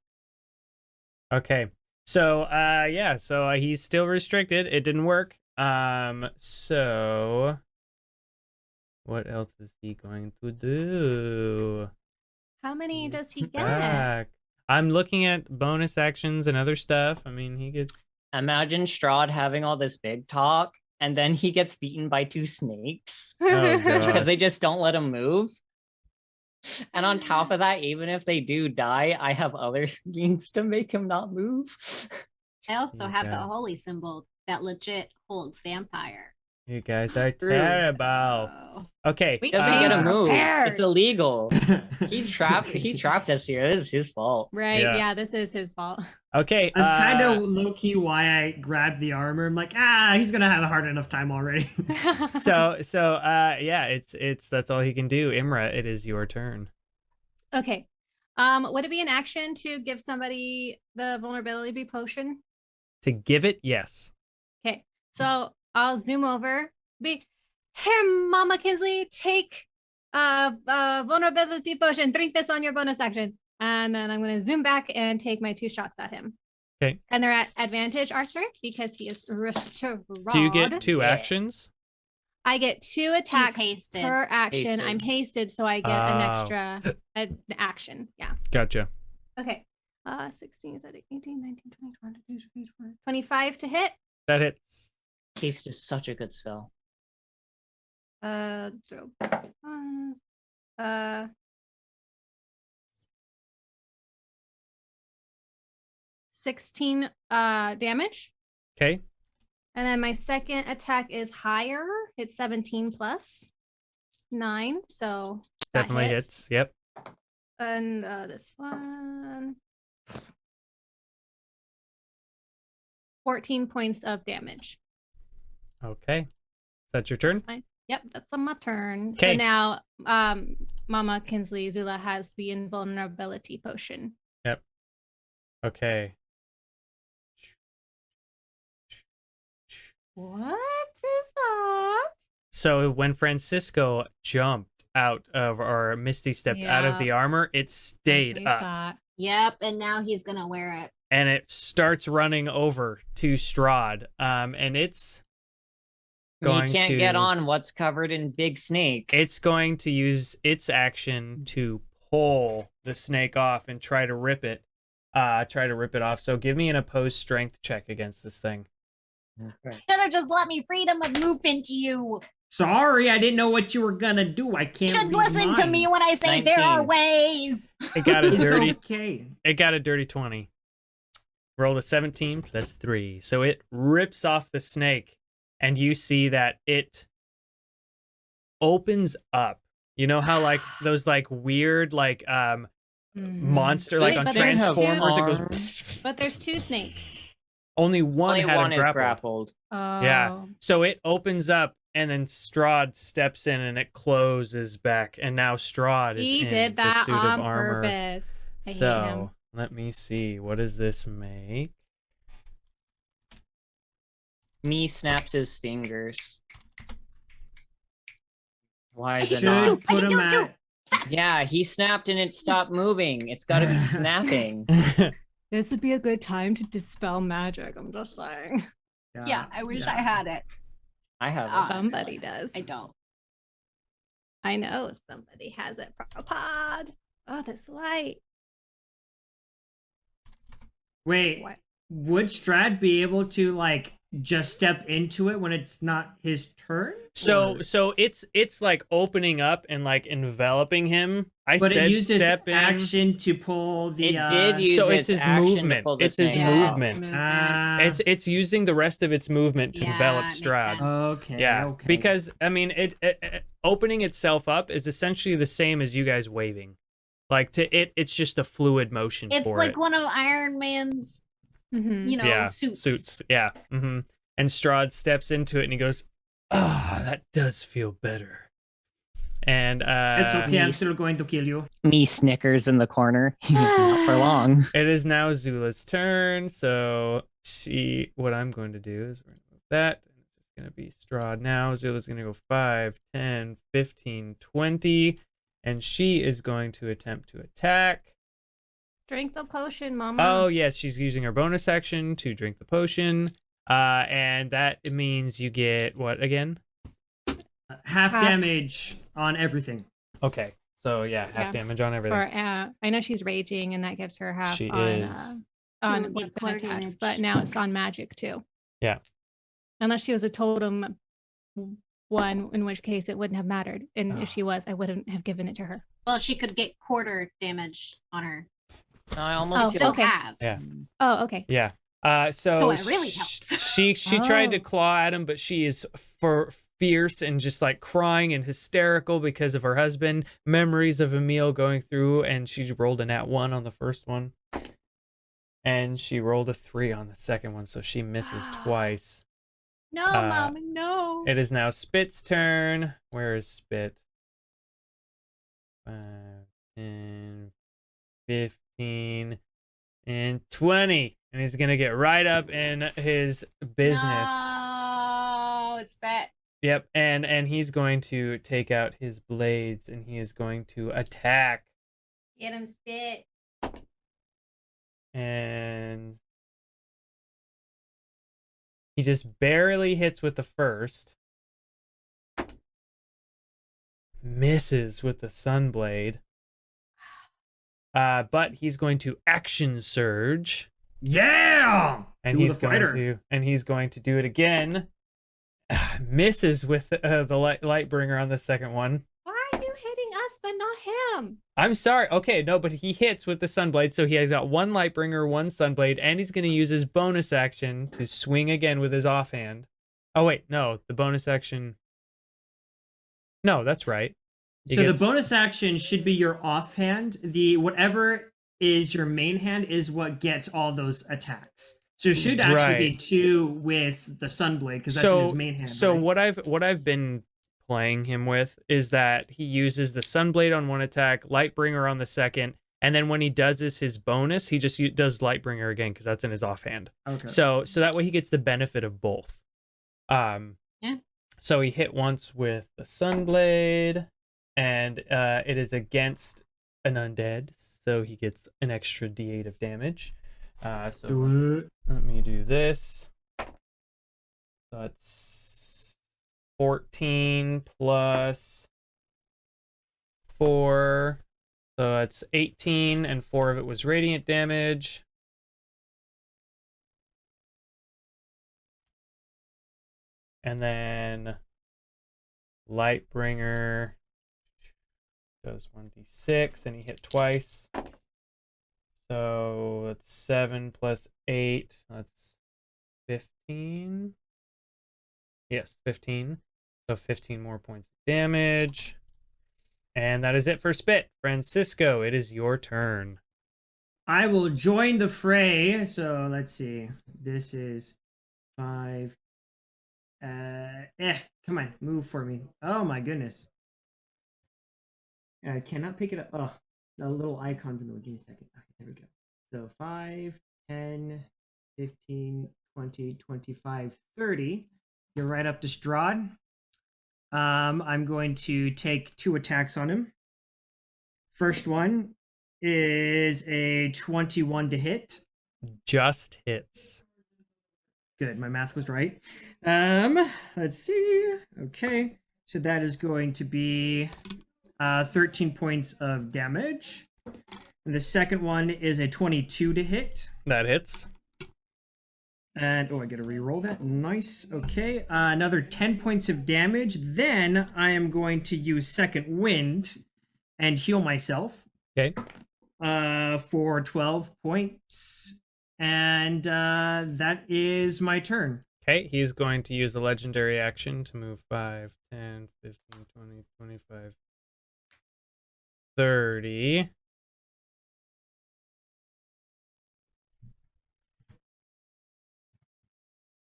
Okay. So, yeah, so he's still restricted. It didn't work. So what else is he going to do? How many does he get? Back. I'm looking at bonus actions and other stuff. I mean, he gets... Imagine Strahd having all this big talk, and then he gets beaten by two snakes Oh, because they gosh. just don't let him move. And on top of that, even if they do die, I have other things to make him not move. I also You have the guys. holy symbol that legit holds vampire. You guys are True. terrible. Oh. Okay. We Doesn't came get a move. prepared. It's illegal. He trapped us here. This is his fault. Right. Yeah. Yeah, this is his fault. Okay. That's kind of low-key why I grabbed the armor. I'm like, he's gonna have a hard enough time already. So yeah, it's that's all he can do. Imra, it is your turn. Okay. Would it be an action to give somebody the vulnerability potion? To give it, yes. Okay. So I'll zoom over. Here, Mama Kinsley, take vulnerability potion. Drink this on your bonus action. And then I'm gonna zoom back and take my 2 shots at him. Okay. And they're at advantage, Arthur, because he is restored. Do you get 2 Yeah. actions? I get 2 attacks hasted. per action. Hasted. I'm hasted, so I get an Oh. extra action. Yeah. Gotcha. Okay. 16 is that 18, 19, 20, 22, 23, 25 to hit. That hits. Haste is such a good spell. So 16 damage. Okay. And then my second attack is higher. It's 17 plus. 9, so that Definitely hits. Yep. And this one, 14 points of damage. Okay. Is that your turn? That's fine. Yep, that's on my turn. So 'Kay. now, Mama Kinsley Zula has the invulnerability potion. Yep. Okay. What is that? So when Francisco jumped out of, or Misty stepped out of Yeah. the armor, it stayed up. Yep, and now he's gonna wear it. And it starts running over to Strahd. And it's going You can't to get on what's covered in big snake. It's going to use its action to pull the snake off and try to rip it. Off. So give me an opposed strength check against this thing. Okay. Could have just let me freedom of movement to you. Sorry, I didn't know what you were gonna do. I can't. Should read listen to me minds. when I say there are 19. ways. It got a It's dirty okay. It got a dirty 20. Rolled a 17 plus 3. So it rips off the snake, and you see that it opens up. You know how like those like weird like monster like Wait, on but there's Transformers it goes But there's 2 snakes. only one Only had one him is grappled. grappled. Oh. Yeah. So it opens up and then Strahd steps in and it closes back and now Strahd is He in did the that suit on of armor. purpose. I hate him. So let me see. What does this make? Me snaps his fingers. Why is it Should not? put him at. Yeah, he snapped and it stopped moving. It's got to be snapping. This would be a good time to dispel magic. I'm just saying. Yeah, I wish yeah. I had it. I have Ah. it. Somebody does. I don't. I know somebody has it. Pod. Oh, this light. Wait, What? would Strahd be able to like just step into it when it's not his turn? So Or- it's like opening up and like enveloping him. but said it used its step in. action to pull the. It did use So its it's his action to movement. pull the It's his snake Yeah, off. movement. Ah, It's using the rest of its movement to Yeah, envelop makes Strahd. sense. okay. Yeah, okay. because I mean, it opening itself up is essentially the same as you guys waving. Like it's just a fluid motion It's for like it. one of Iron Man's, Mm-hmm. you know, Yeah, suits. Yeah. Mm-hmm. And Strahd steps into it and he goes, "Ah, that does feel better." And It's okay. I'm Nice. still going to kill you. Me snickers in the corner. Not for long. it is now Zula's turn. So what I'm going to do is we're going to move that. And it's just going to be Strahd now. Zula's going to go 5, 10, 15, 20. And she is going to attempt to attack. Drink the potion, Mama. Oh, yes, she's using her bonus action to drink the potion. And that means you get what again? Half Half. damage on everything. Okay. So, yeah, half Yeah. damage on everything. Or I know she's raging, and that gives her half She on is. on She would get weapon quarter attacks, damage. but now it's on magic too. Yeah. Unless she was a totem one, in which case it wouldn't have mattered. And if she was, I wouldn't have given it to her. Well, she could get quarter damage on her. I Oh, almost Still okay. halves. Yeah. Oh, okay. Yeah. So it really helps. She tried to Oh. claw at him, but she is fierce and just like crying and hysterical because of her husband. Memories of Emil going through, and she rolled a nat 1 on the first one, and she rolled a 3 on the second one, so she misses twice. No, Mama, no. It is now Spit's turn. Where is Spit? 5, 10, 15, and 20. And he's going to get right up in his business. No, it's bad. Yep. And he's going to take out his blades and he is going to attack. Get him, Spit. And he just barely hits with the first. Misses with the Sunblade. But he's going to action surge. Yeah. And Do he's the fighter. going to do it again. Misses with the Lightbringer on the second one. Why are you hitting us but not him? I'm sorry. Okay, no, but he hits with the Sunblade, so he has got one Lightbringer, one Sunblade, and he's going to use his bonus action to swing again with his offhand. Oh wait, no, the bonus action. No, that's right. So the bonus action should be your offhand. The whatever is your main hand is what gets all those attacks. So it should actually be 2 with the Sunblade because that's in his main hand. So right? what I've been playing him with is that he uses the Sunblade on one attack, Lightbringer on the second, and then when he does his bonus, he just does Lightbringer again because that's in his offhand. Okay. So that way he gets the benefit of both. Yeah. So he hit once with the Sunblade, and it is against an undead, so he gets an extra D8 of damage. So let me do this. That's 14 plus 4. So that's 18, and 4 of it was radiant damage. And then Lightbringer does 1d6, and he hit twice. So that's 7 plus 8. That's 15. Yes, 15. So 15 more points of damage. And that is it for Spit. Francisco, it is your turn. I will join the fray. So let's see. This is 5. Come on, move for me. Oh my goodness. I cannot pick it up. Oh, the little icons in the way. Give me a second. Okay, there we go. So 5, 10, 15, 20, 25, 30. You're right up to Strahd. I'm going to take 2 attacks on him. First one is a 21 to hit. Just hits. Good, my math was right. Let's see. Okay, so that is going to be 13 points of damage. And the second one is a 22 to hit. That hits. And, I get to re-roll that. Nice. Okay, another 10 points of damage. Then I am going to use Second Wind and heal myself. Okay. For 12 points. And that is my turn. Okay, he's going to use the legendary action to move 5, 10, 15, 20, 25, 30.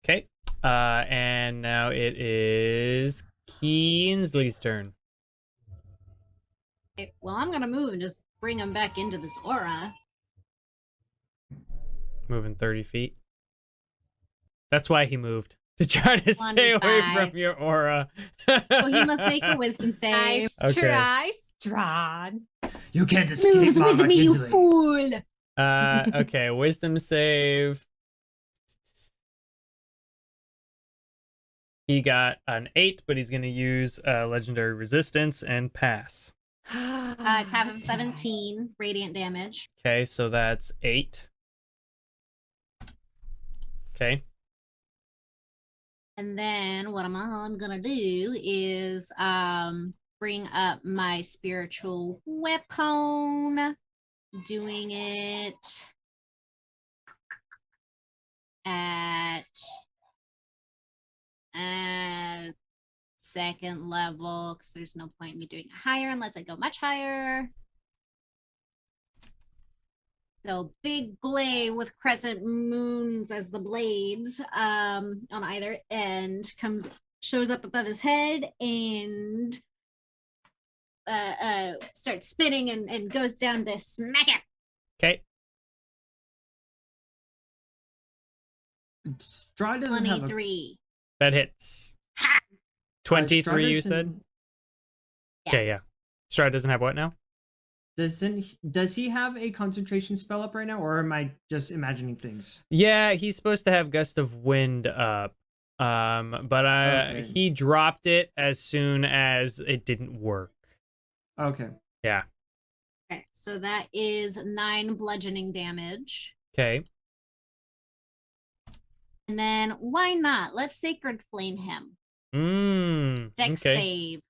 Okay, and now it is Keensley's turn. Okay, well, I'm going to move and just bring him back into this aura. Moving 30 feet. That's why he moved. To try to stay away 25. from your aura. Well, he must make a wisdom save. Nice Okay. try, Strahd. You can't escape Moves with Mama me, you Kinsley. fool! Okay, wisdom save. He got an 8, but he's going to use legendary resistance and pass. It's half of 17 radiant damage. Okay, so that's 8. Okay. And then what I'm gonna do is bring up my spiritual weapon, doing it at second level, because there's no point in me doing it higher unless I go much higher. So big blade with crescent moons as the blades on either end shows up above his head and starts spinning and goes down to smack it. Okay. Strahd doesn't have a... 23. That hits. Ha! 23, you Strahd said? Yes. Okay, yeah. Strahd doesn't have what now? Does he have a concentration spell up right now, or am I just imagining things? Yeah, he's supposed to have Gust of Wind up. But Okay. he dropped it as soon as it didn't work. Okay. Yeah. Okay, so that is 9 bludgeoning damage. Okay. And then why not? Let's Sacred Flame him. Dex okay. save.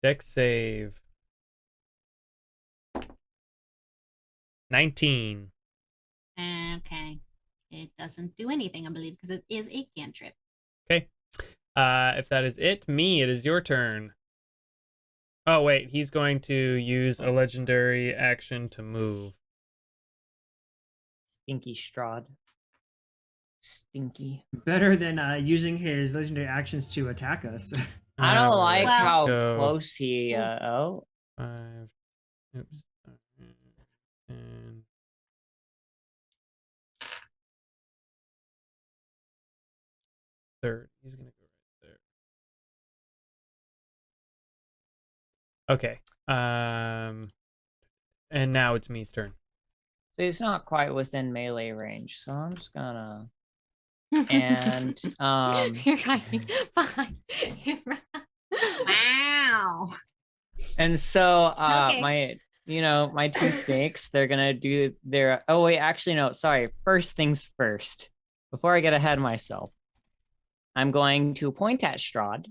Dex save. 19. Okay. It doesn't do anything, I believe, because it is a cantrip. Okay. If that is it, it is your turn. Oh, wait. He's going to use a legendary action to move. Stinky Strahd. Stinky. Better than using his legendary actions to attack us. I don't like Well- how Go. close he. Oh, 5. Oops. And third. He's gonna go right there. Okay. And now it's me's turn. so he's not quite within melee range. So I'm just gonna. And You're hiding behind. Wow. and so Okay. my two snakes, they're gonna do their. Oh wait, actually no. Sorry. First things first. Before I get ahead of myself, I'm going to point at Strahd.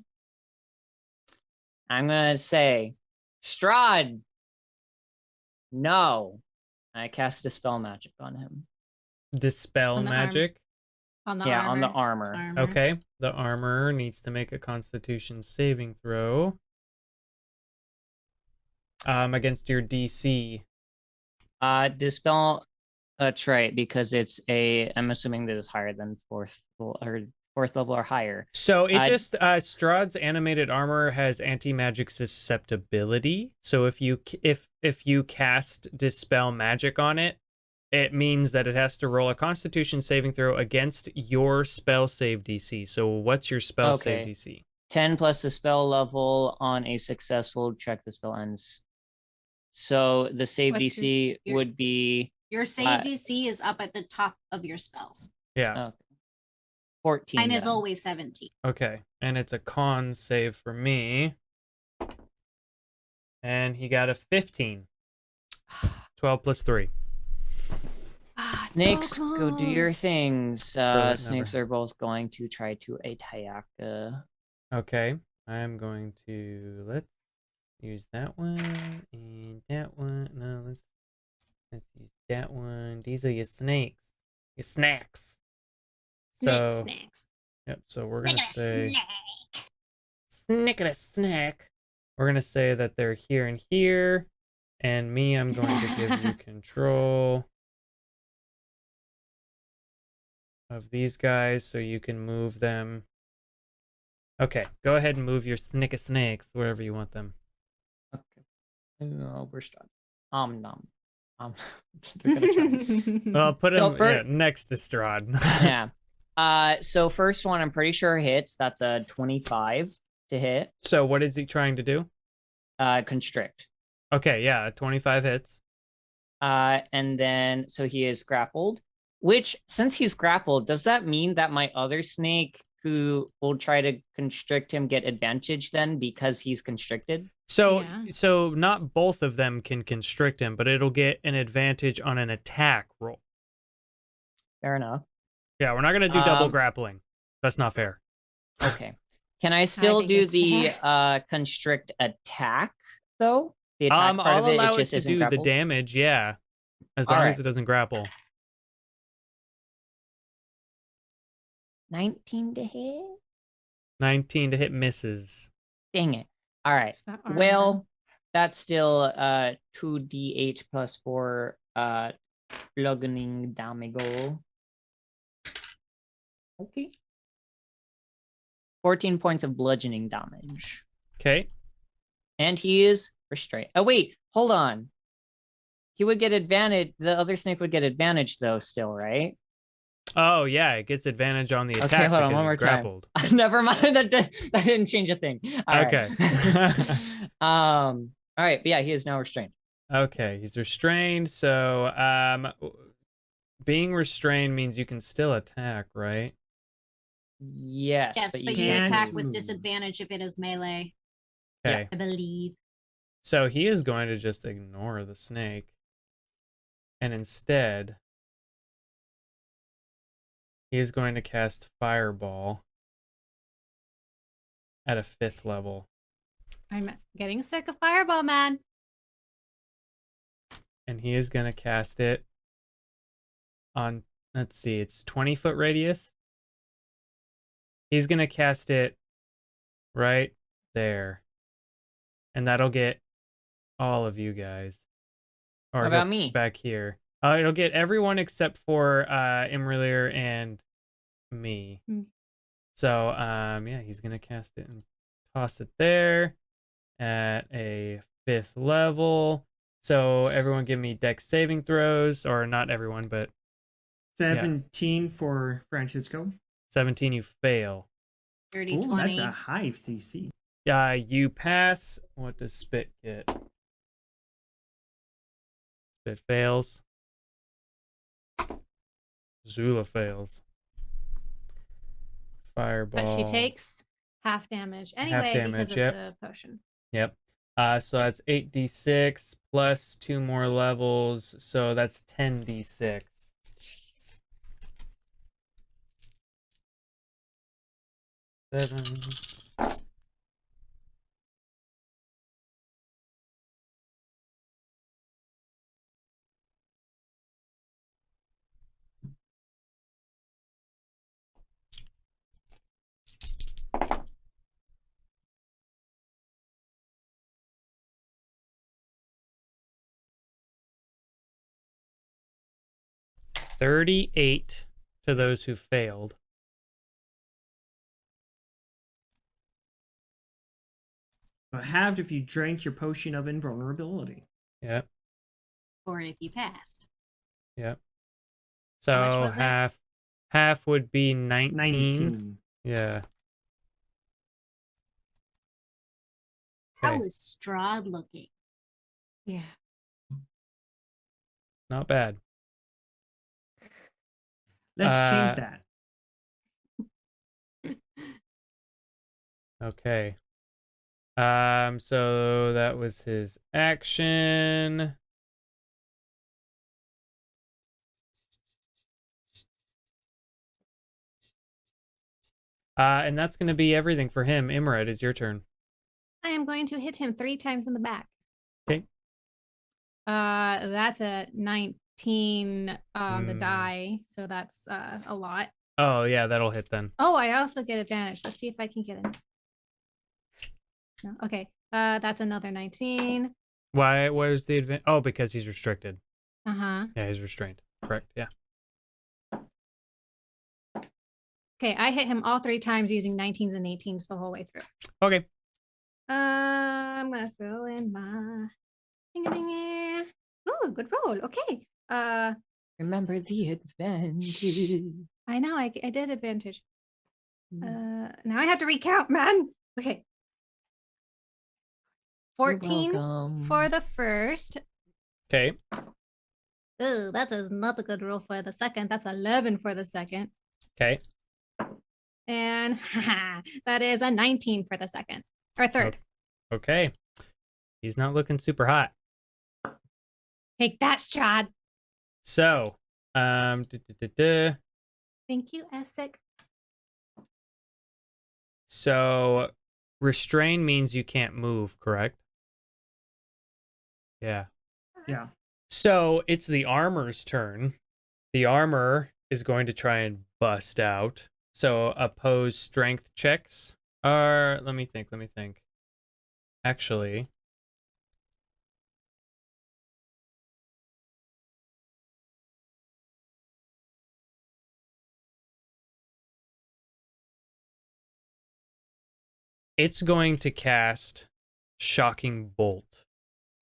I'm gonna say, Strahd. No. I cast Dispel Magic on him. Dispel On the armor. magic. On the Yeah, armor. on the armor. Okay. The armor needs to make a Constitution saving throw. Against your DC. Dispel. That's right, because it's I'm assuming that is higher than fourth level or higher. So it just Strahd's animated armor has anti-magic susceptibility. So if you cast Dispel Magic on it, it means that it has to roll a Constitution saving throw against your spell save DC. So what's your spell save DC? 10 plus the spell level on a successful check. The spell ends. So the save What's DC your- would be Your save DC is up at the top of your spells. Yeah. 14. Mine is then. always 17. Okay. And it's a con save for me. And he got a 15. 12 plus 3. Ah, Snakes, so go do your close. things. that Snakes never- are both going to try to attack. Okay. I'm going to let's use that one and that one. No, let's use that one. These are your snakes. Your snacks. So Snakes. yep, so we're gonna say Snake. snick at a snack. We're gonna say that they're here and here. And me, I'm going to give you control of these guys so you can move them. Okay, go ahead and move your snick snakes wherever you want them. Okay. We're Strahd. Nom. They're gonna try. Well, put So them next to Strahd. Yeah. So first one, I'm pretty sure hits. That's a 25 to hit. So what is he trying to do? Constrict. Okay, yeah, 25 hits. And then so he is grappled. Which, since he's grappled, does that mean that my other snake who will try to constrict him get advantage then because he's constricted? So Yeah. so not both of them can constrict him, but it'll get an advantage on an attack roll. Fair enough. Yeah, we're not gonna do double grappling. That's not fair. Okay. Can I still think do it's the fair. constrict attack though? The attack part I'll of it, allow it it just to isn't do the grappled? damage, yeah. As All long as right. it doesn't grapple. 19 to hit? 19 to hit misses. Dang it. All right. It's that armor. Well, that's still 2d8 plus 4 bludgeoning damage. Okay. 14 points of bludgeoning damage. Okay. And he is restrained. Oh wait, hold on. He would get advantage. The other snake would get advantage though still, right? Oh yeah, it gets advantage on the Okay, attack hold on, because one more it's time. grappled. Never mind. That didn't change a thing. All right. Okay. All right, but yeah, he is now restrained. Okay, he's restrained, so being restrained means you can still attack, right? Yes, Yes, but but you you can't attack move. with disadvantage if it is melee, Okay. I believe. So he is going to just ignore the snake. And instead, he is going to cast Fireball at a 5th level. I'm getting sick of Fireball, man. And he is going to cast it on, let's see, it's 20-foot radius. He's going to cast it right there. and that'll get all of you guys. Or What about go me? back here? It'll get everyone except for imra'lyr and me. So yeah, he's gonna cast it and toss it there at a 5th level. So everyone give me dex saving throws, or not everyone, but 17 for Francisco. 17 you fail. 30, Ooh, 20. that's a high CC. You pass. What does Spit get? Spit fails. Zula fails. Fireball. But she takes half damage anyway damage, because yep. of the potion. Yep. So that's 8d6 plus 2 more levels, so that's 10d6. Jeez. 7. $38 to those who failed. But halved if you drank your potion of invulnerability. Yep. Or if you passed. Yep. How much So was it? half would be 19. 19. Yeah. How Okay. is Strahd looking? Yeah. Not bad. Let's change that. Okay. So that was his action. And that's going to be everything for him. Imra, it is your turn. I am going to hit him 3 times in the back. Okay. That's a 19 on the die, so that's a lot. Oh, yeah, that'll hit then. Oh, I also get advantage. Let's see if I can get him. No, okay. That's another 19. Why? Where's the advantage? Oh, because he's restricted. Uh-huh. Yeah, he's restrained. Correct. Yeah. Okay, I hit him all 3 times using 19s and 18s the whole way through. Okay. I'm gonna throw in my ding-a-ding-a. Ooh, good roll. Okay. Remember the advantage. I know I did advantage. Now I have to recount, man. Okay. 14 for the first. Okay. Oh, that is not a good roll for the second. That's 11 for the second. Okay. And that is a 19 for the second. Or third. Okay. He's not looking super hot. Take that, Strahd. So, Thank you, Essex. So restrain means you can't move, correct? Yeah. Yeah. So it's the armor's turn. The armor is going to try and bust out. So oppose strength checks are, let me think. Actually, it's going to cast Shocking Bolt.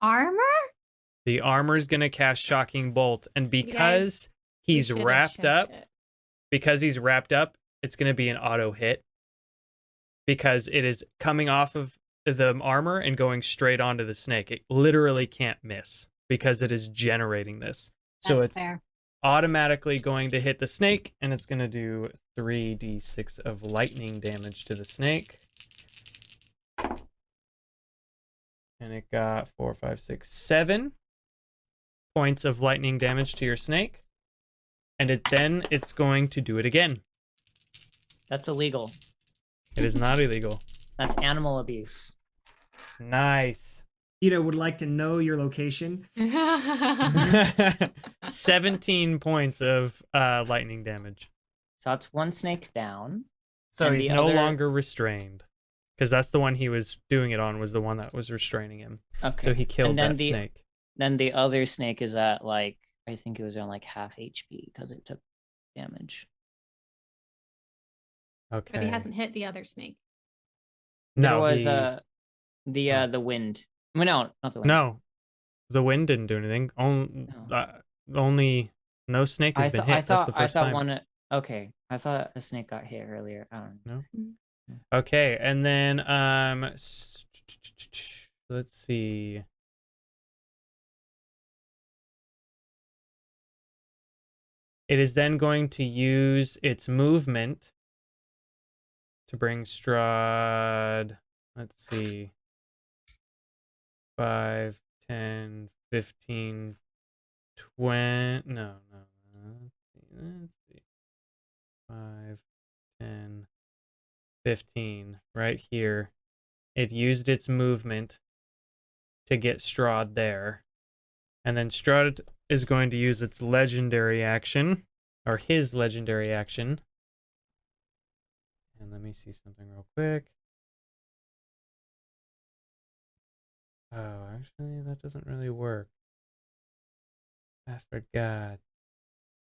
Armor? The armor is going to cast Shocking Bolt, and because We he's should have wrapped checked up, it. it's going to be an auto hit because it is coming off of the armor and going straight onto the snake. It literally can't miss because it is generating this. So That's it's fair. automatically going to hit the snake, and it's going to do 3d6 of lightning damage to the snake. And it got 4, 5, 6, 7 points of lightning damage to your snake. And it's going to do it again. That's illegal. It is not illegal. That's animal abuse. Nice. Ida would like to know your location. 17 points of lightning damage. So that's one snake down. So And he's the no other- longer restrained. because that's the one he was doing it on, was the one that was restraining him. Okay. So he killed And then that snake. Then the other snake is at like, I think it was on like half HP because it took damage. Okay. But he hasn't hit the other snake. There No, was oh. the wind. Well, no, not the wind. No, the wind didn't do anything. Only no snake has been hit. That's the first time. Okay, I thought a snake got hit earlier. I don't know. No. Okay, and then let's see. It is then going to use its movement to bring Strahd. Let's see. 5, 10, 15, 20. No. Let's see. 5, 10, 15. Right here. It used its movement to get Strahd there. And then Strahd is going to use its legendary action, or his legendary action. And let me see something real quick. Oh, actually, that doesn't really work. I forgot.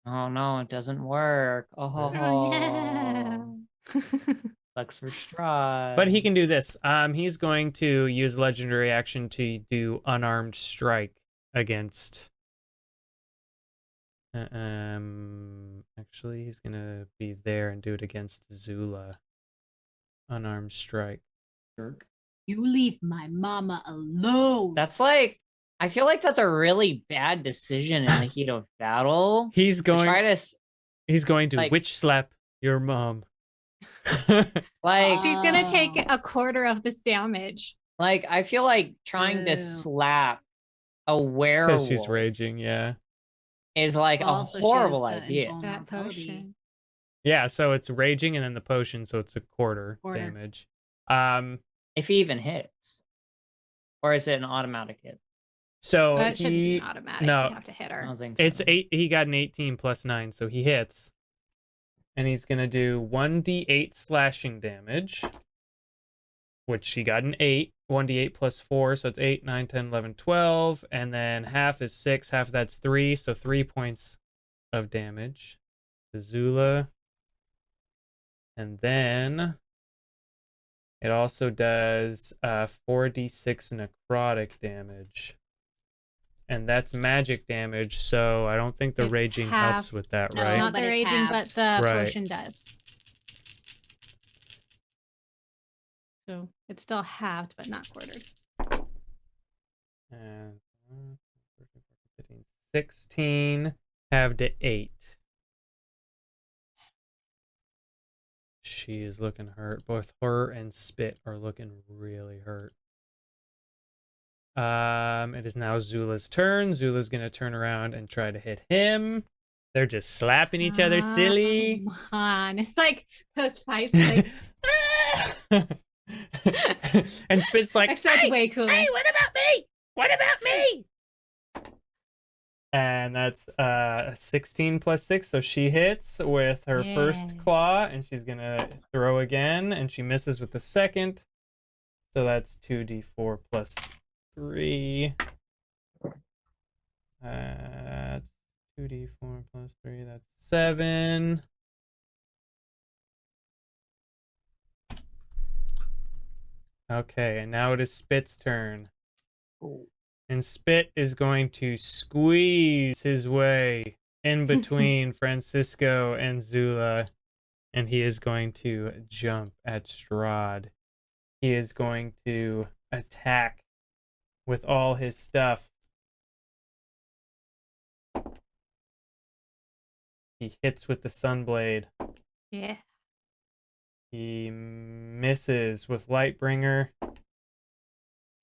Oh no, it doesn't work. Oh, yeah. Sucks for Strahd. But he can do this. He's going to use legendary action to do unarmed strike against. Actually, he's gonna be there and do it against Zula. Unarmed strike. Jerk. You leave my mama alone. That's like, I feel like that's a really bad decision in the heat of battle. He's going to like, witch slap your mom. Like, She's gonna take a quarter of this damage. Like, I feel like trying to slap a werewolf Because she's raging, yeah. is like Also, a she has horrible the idea. That invulnerability. potion. Yeah, so it's raging and then the potion, so it's a quarter damage. If he even hits. Or is it an automatic hit? So It shouldn't be an automatic. no, You have to hit I her. don't think so. it's 8. He got an 18 plus 9, so he hits. And he's gonna do 1d8 slashing damage, which he got an 8. 1d8 plus 4, so it's 8, 9, 10, 11, 12. And then half is 6, half of that's 3, so 3 points of damage to Zula. And then it also does 4d6 necrotic damage. And that's magic damage, so I don't think the It's raging half. helps with that, No, right? Not but the it's raging, half. but the Right. potion does. So it's still halved, but not quartered. And 15, 16, halved to 8. She is looking hurt. Both her and Spit are looking really hurt. It is now Zula's turn. Zula's gonna turn around and try to hit him. They're just slapping each other silly. Come on. It's like those fights. Like, And Spit's like, except Hey, way cooler. Hey, what about me? What about me? and that's 16 plus 6, so she hits with her first Yeah. claw, and she's gonna throw again, and she misses with the second. So that's 2d4 plus 3. That's 2d4 plus 3, that's 7. Okay, and now it is Spit's turn. And Spit is going to squeeze his way in between Francisco and Zula, and he is going to jump at Strahd. He is going to attack with all his stuff. He hits with the Sunblade. Yeah. He misses with Lightbringer.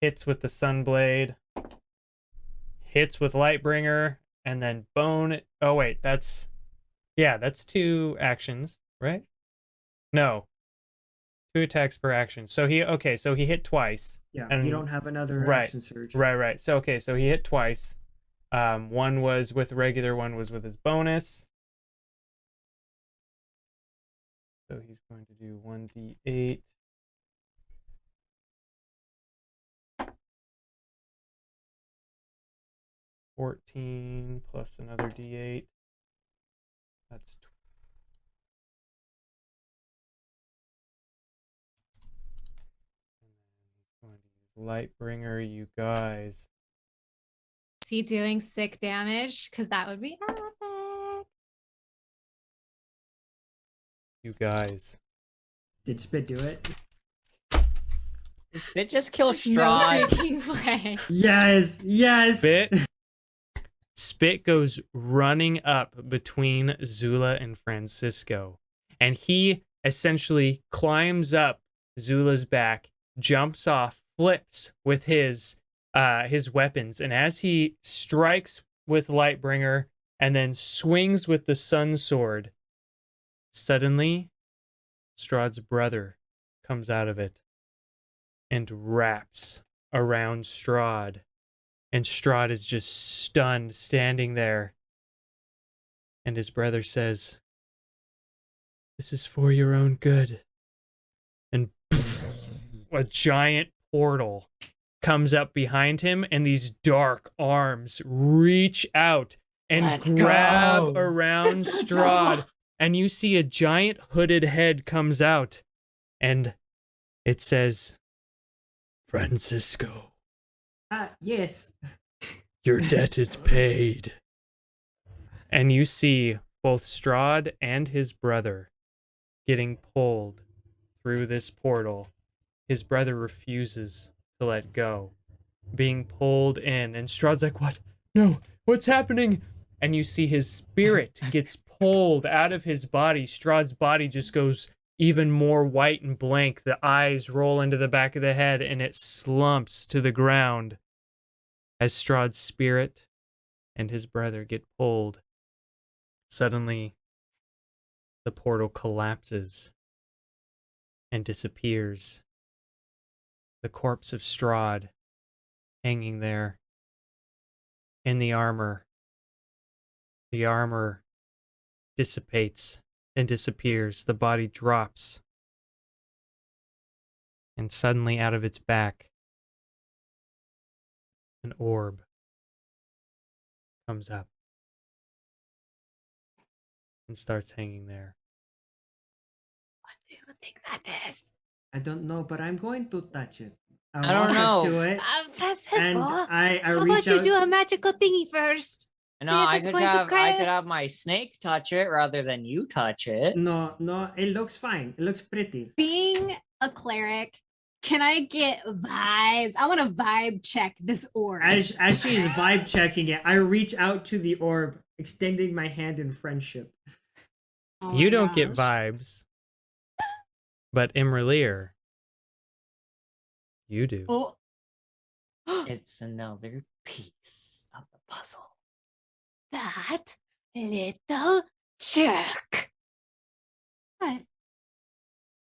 Hits with the Sunblade. Hits with Lightbringer. And then Bone. Oh, wait. That's 2 actions, right? No. 2 attacks per action. So he hit twice. Yeah, And- you don't have another right, action surge. Right. So he hit twice. One was with regular, one was with his bonus. So he's going to do 1d8 14 plus another d8. That's going to use Lightbringer, you guys. Is he doing sick damage? Because that would be epic. You guys. Did Spit do it? Did Spit just kill No Strahd? freaking way. Yes, yes. Spit goes running up between Zula and Francisco, and he essentially climbs up Zula's back, jumps off, flips with his weapons, and as he strikes with Lightbringer and then swings with the Sun Sword, suddenly Strahd's brother comes out of it and wraps around Strahd. And Strahd is just stunned, standing there. And his brother says, "This is for your own good." And a giant portal comes up behind him, and these dark arms reach out and Let's grab go. around Strahd. And you see a giant hooded head comes out, and it says, "Francisco, Yes. your debt is paid." And you see both Strahd and his brother getting pulled through this portal. His brother refuses to let go, being pulled in. And Strahd's like, "What? No, what's happening?" And you see his spirit gets pulled out of his body. Strahd's body just goes even more white and blank. The eyes roll into the back of the head, and it slumps to the ground as Strahd's spirit and his brother get pulled. Suddenly, the portal collapses and disappears. The corpse of Strahd hanging there in the armor. The armor dissipates and disappears. The body drops. And suddenly out of its back, an orb comes up and starts hanging there. What do you think that is? I don't know, but I'm going to touch it. I don't walk know. up to it, Francisco, and I How reach about you out. do a magical thingy first? No, See if I it's could going to have cry. my snake touch it rather than you touch it. No, it looks fine. It looks pretty. Being a cleric, can I get vibes? I want to vibe check this orb. As she's vibe checking it, I reach out to the orb, extending my hand in friendship. Oh You my don't get gosh. vibes, but imra'lyr, you do. Oh, It's another piece of the puzzle. that little jerk. what?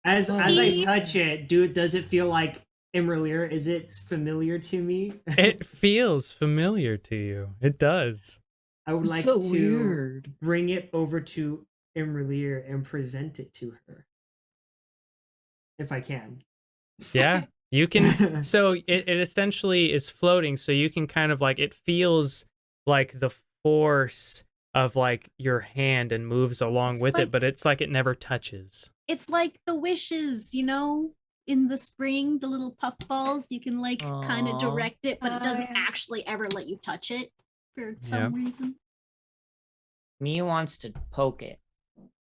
As I He- touch it, does it feel like imra'lyr? Is it familiar to me? It feels familiar to you. It does. I would like So to weird. bring it over to imra'lyr and present it to her. If I can. Yeah. You can. So it essentially is floating. So you can kind of like, it feels like the force of like your hand and moves along It's with like- it, but it's like it never touches. It's like the wishes, in the spring, the little puff balls. You can kind Aw. of direct it, but Oh, it doesn't yeah. actually ever let you touch it for some reason. Me wants to poke it.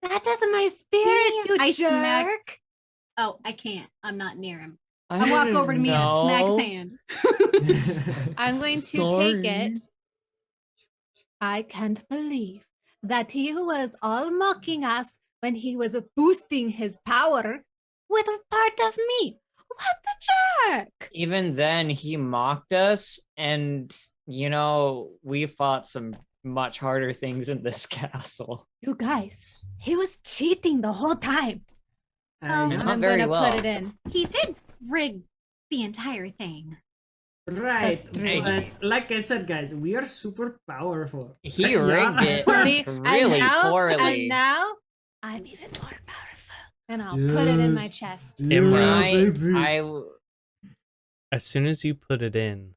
That isn't my spirit, you I jerk. smack- Oh, I can't. I'm not near him. I walk over to me and No. smack his hand. I'm going to Sorry. take it. I can't believe that he was all mocking us when he was boosting his power with a part of me. What the jerk? Even then, he mocked us, and we fought some much harder things in this castle. You guys, he was cheating the whole time. Oh, Not I'm very gonna well. put it in. He did rig the entire thing. Right, That's true. but like I said, guys, we are super powerful. He Yeah. rigged it See, really poorly. And now I'm even more powerful. And I'll put it in my Yes. chest. Imran. I As soon as you put it in,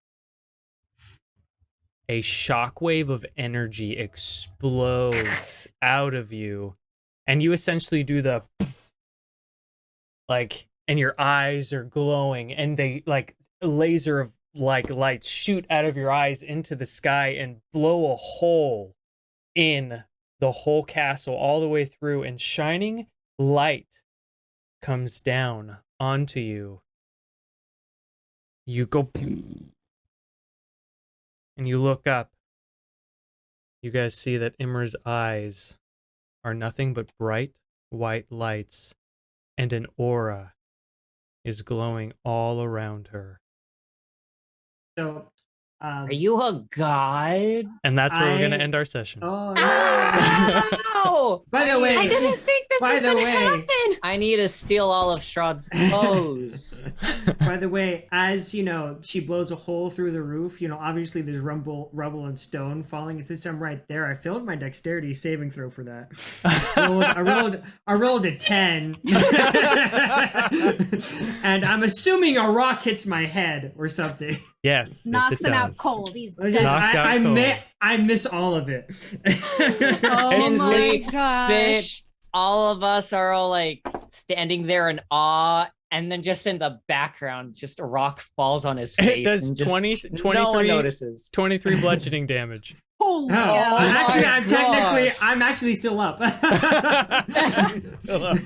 a shockwave of energy explodes out of you, and you essentially do the like, and your eyes are glowing, and they like laser of like lights shoot out of your eyes into the sky and blow a hole in the whole castle all the way through, and shining light comes down onto you. You go and you look up. You guys see that Imra'lyr's eyes are nothing but bright white lights, and an aura is glowing all around her. So, Are you a god? And that's where we're going to end our session. Oh, No! By the way, I didn't think this By was the gonna way- happen. I need to steal all of Strahd's clothes. by the way, as you know, she blows a hole through the roof. You know, obviously there's rubble and stone falling. And since I'm right there, I failed my dexterity saving throw for that. I rolled a 10, and I'm assuming a rock hits my head or something. Yes. Knocks it him out does. cold. He's I dead. Knocked out cold. I miss all of it. Oh Kinsley, my gosh. Spit, all of us are all like standing there in awe, and then just in the background, just a rock falls on his face. It does and just 23 no one notices. 23 bludgeoning damage. Holy Oh, cow. actually, I'm actually still up. Still up.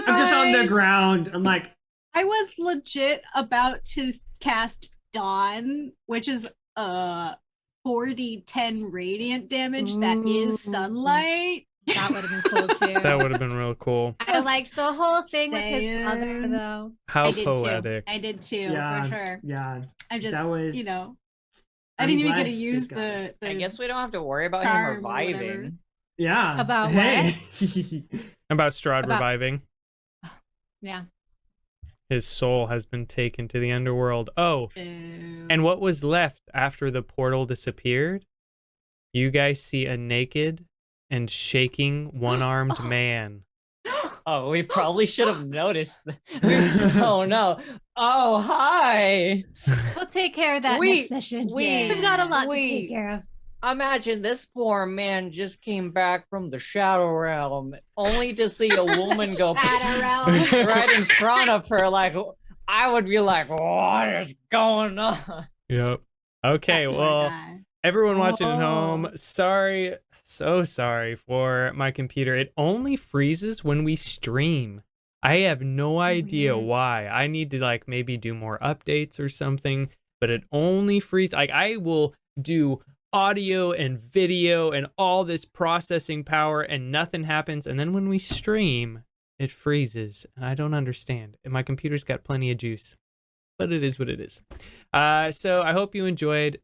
I'm just on the Guys, ground. I'm like, I was legit about to cast Dawn, which is 40-10 radiant damage that is sunlight. That would have been cool too. That would have been real cool. I liked the whole thing with his Saying. mother though. How I did poetic. too. I did too, yeah, for sure. yeah. I'm just, That was- you know, I I'm didn't even glad get to use Spit got it. the I guess we don't have to worry about him charm or whatever. reviving. Yeah. About hey. About Strahd About- reviving. Yeah. His soul has been taken to the underworld. Oh, Boo. and what was left after the portal disappeared? You guys see a naked and shaking one-armed man. Oh, we probably should have noticed. Oh no! Oh hi! We'll take care of that Wait, next session. wait, We've got a lot to wait. take care of. Imagine this poor man just came back from the Shadow Realm, only to see a woman go Shadow Realm. right in front of her. Like, I would be like, "What is going on?" Yep. Okay, Poor well, guy. everyone watching at Oh. home, sorry, so sorry for my computer. It only freezes when we stream. I have no idea weird. why. I need to like maybe do more updates or something, but it only freezes. Like I will do audio and video and all this processing power and nothing happens. And then when we stream, it freezes. And I don't understand. And my computer's got plenty of juice, but it is what it is. So I hope you enjoyed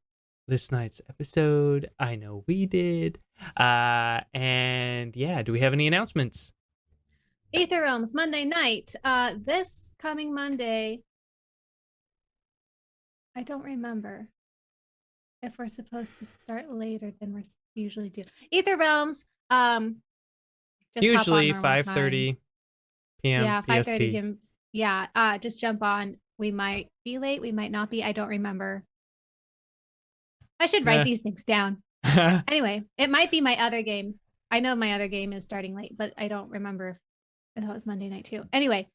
this night's episode. I know we did. And yeah, do we have any announcements? Aether Realms Monday night. This coming Monday. I don't remember if we're supposed to start later than we usually do. Aether Realms. Just hop on Usually normal 5:30 time. p.m. Yeah, PST. 5:30 p.m. Yeah. Just jump on. We might be late. We might not be. I don't remember. I should write these things down. Anyway, it might be my other game. I know my other game is starting late, but I don't remember if it was Monday night too. Anyway,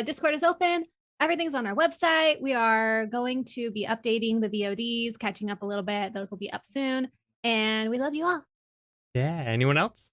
Discord is open. Everything's on our website. We are going to be updating the VODs, catching up a little bit. Those will be up soon. And we love you all. Yeah. Anyone else?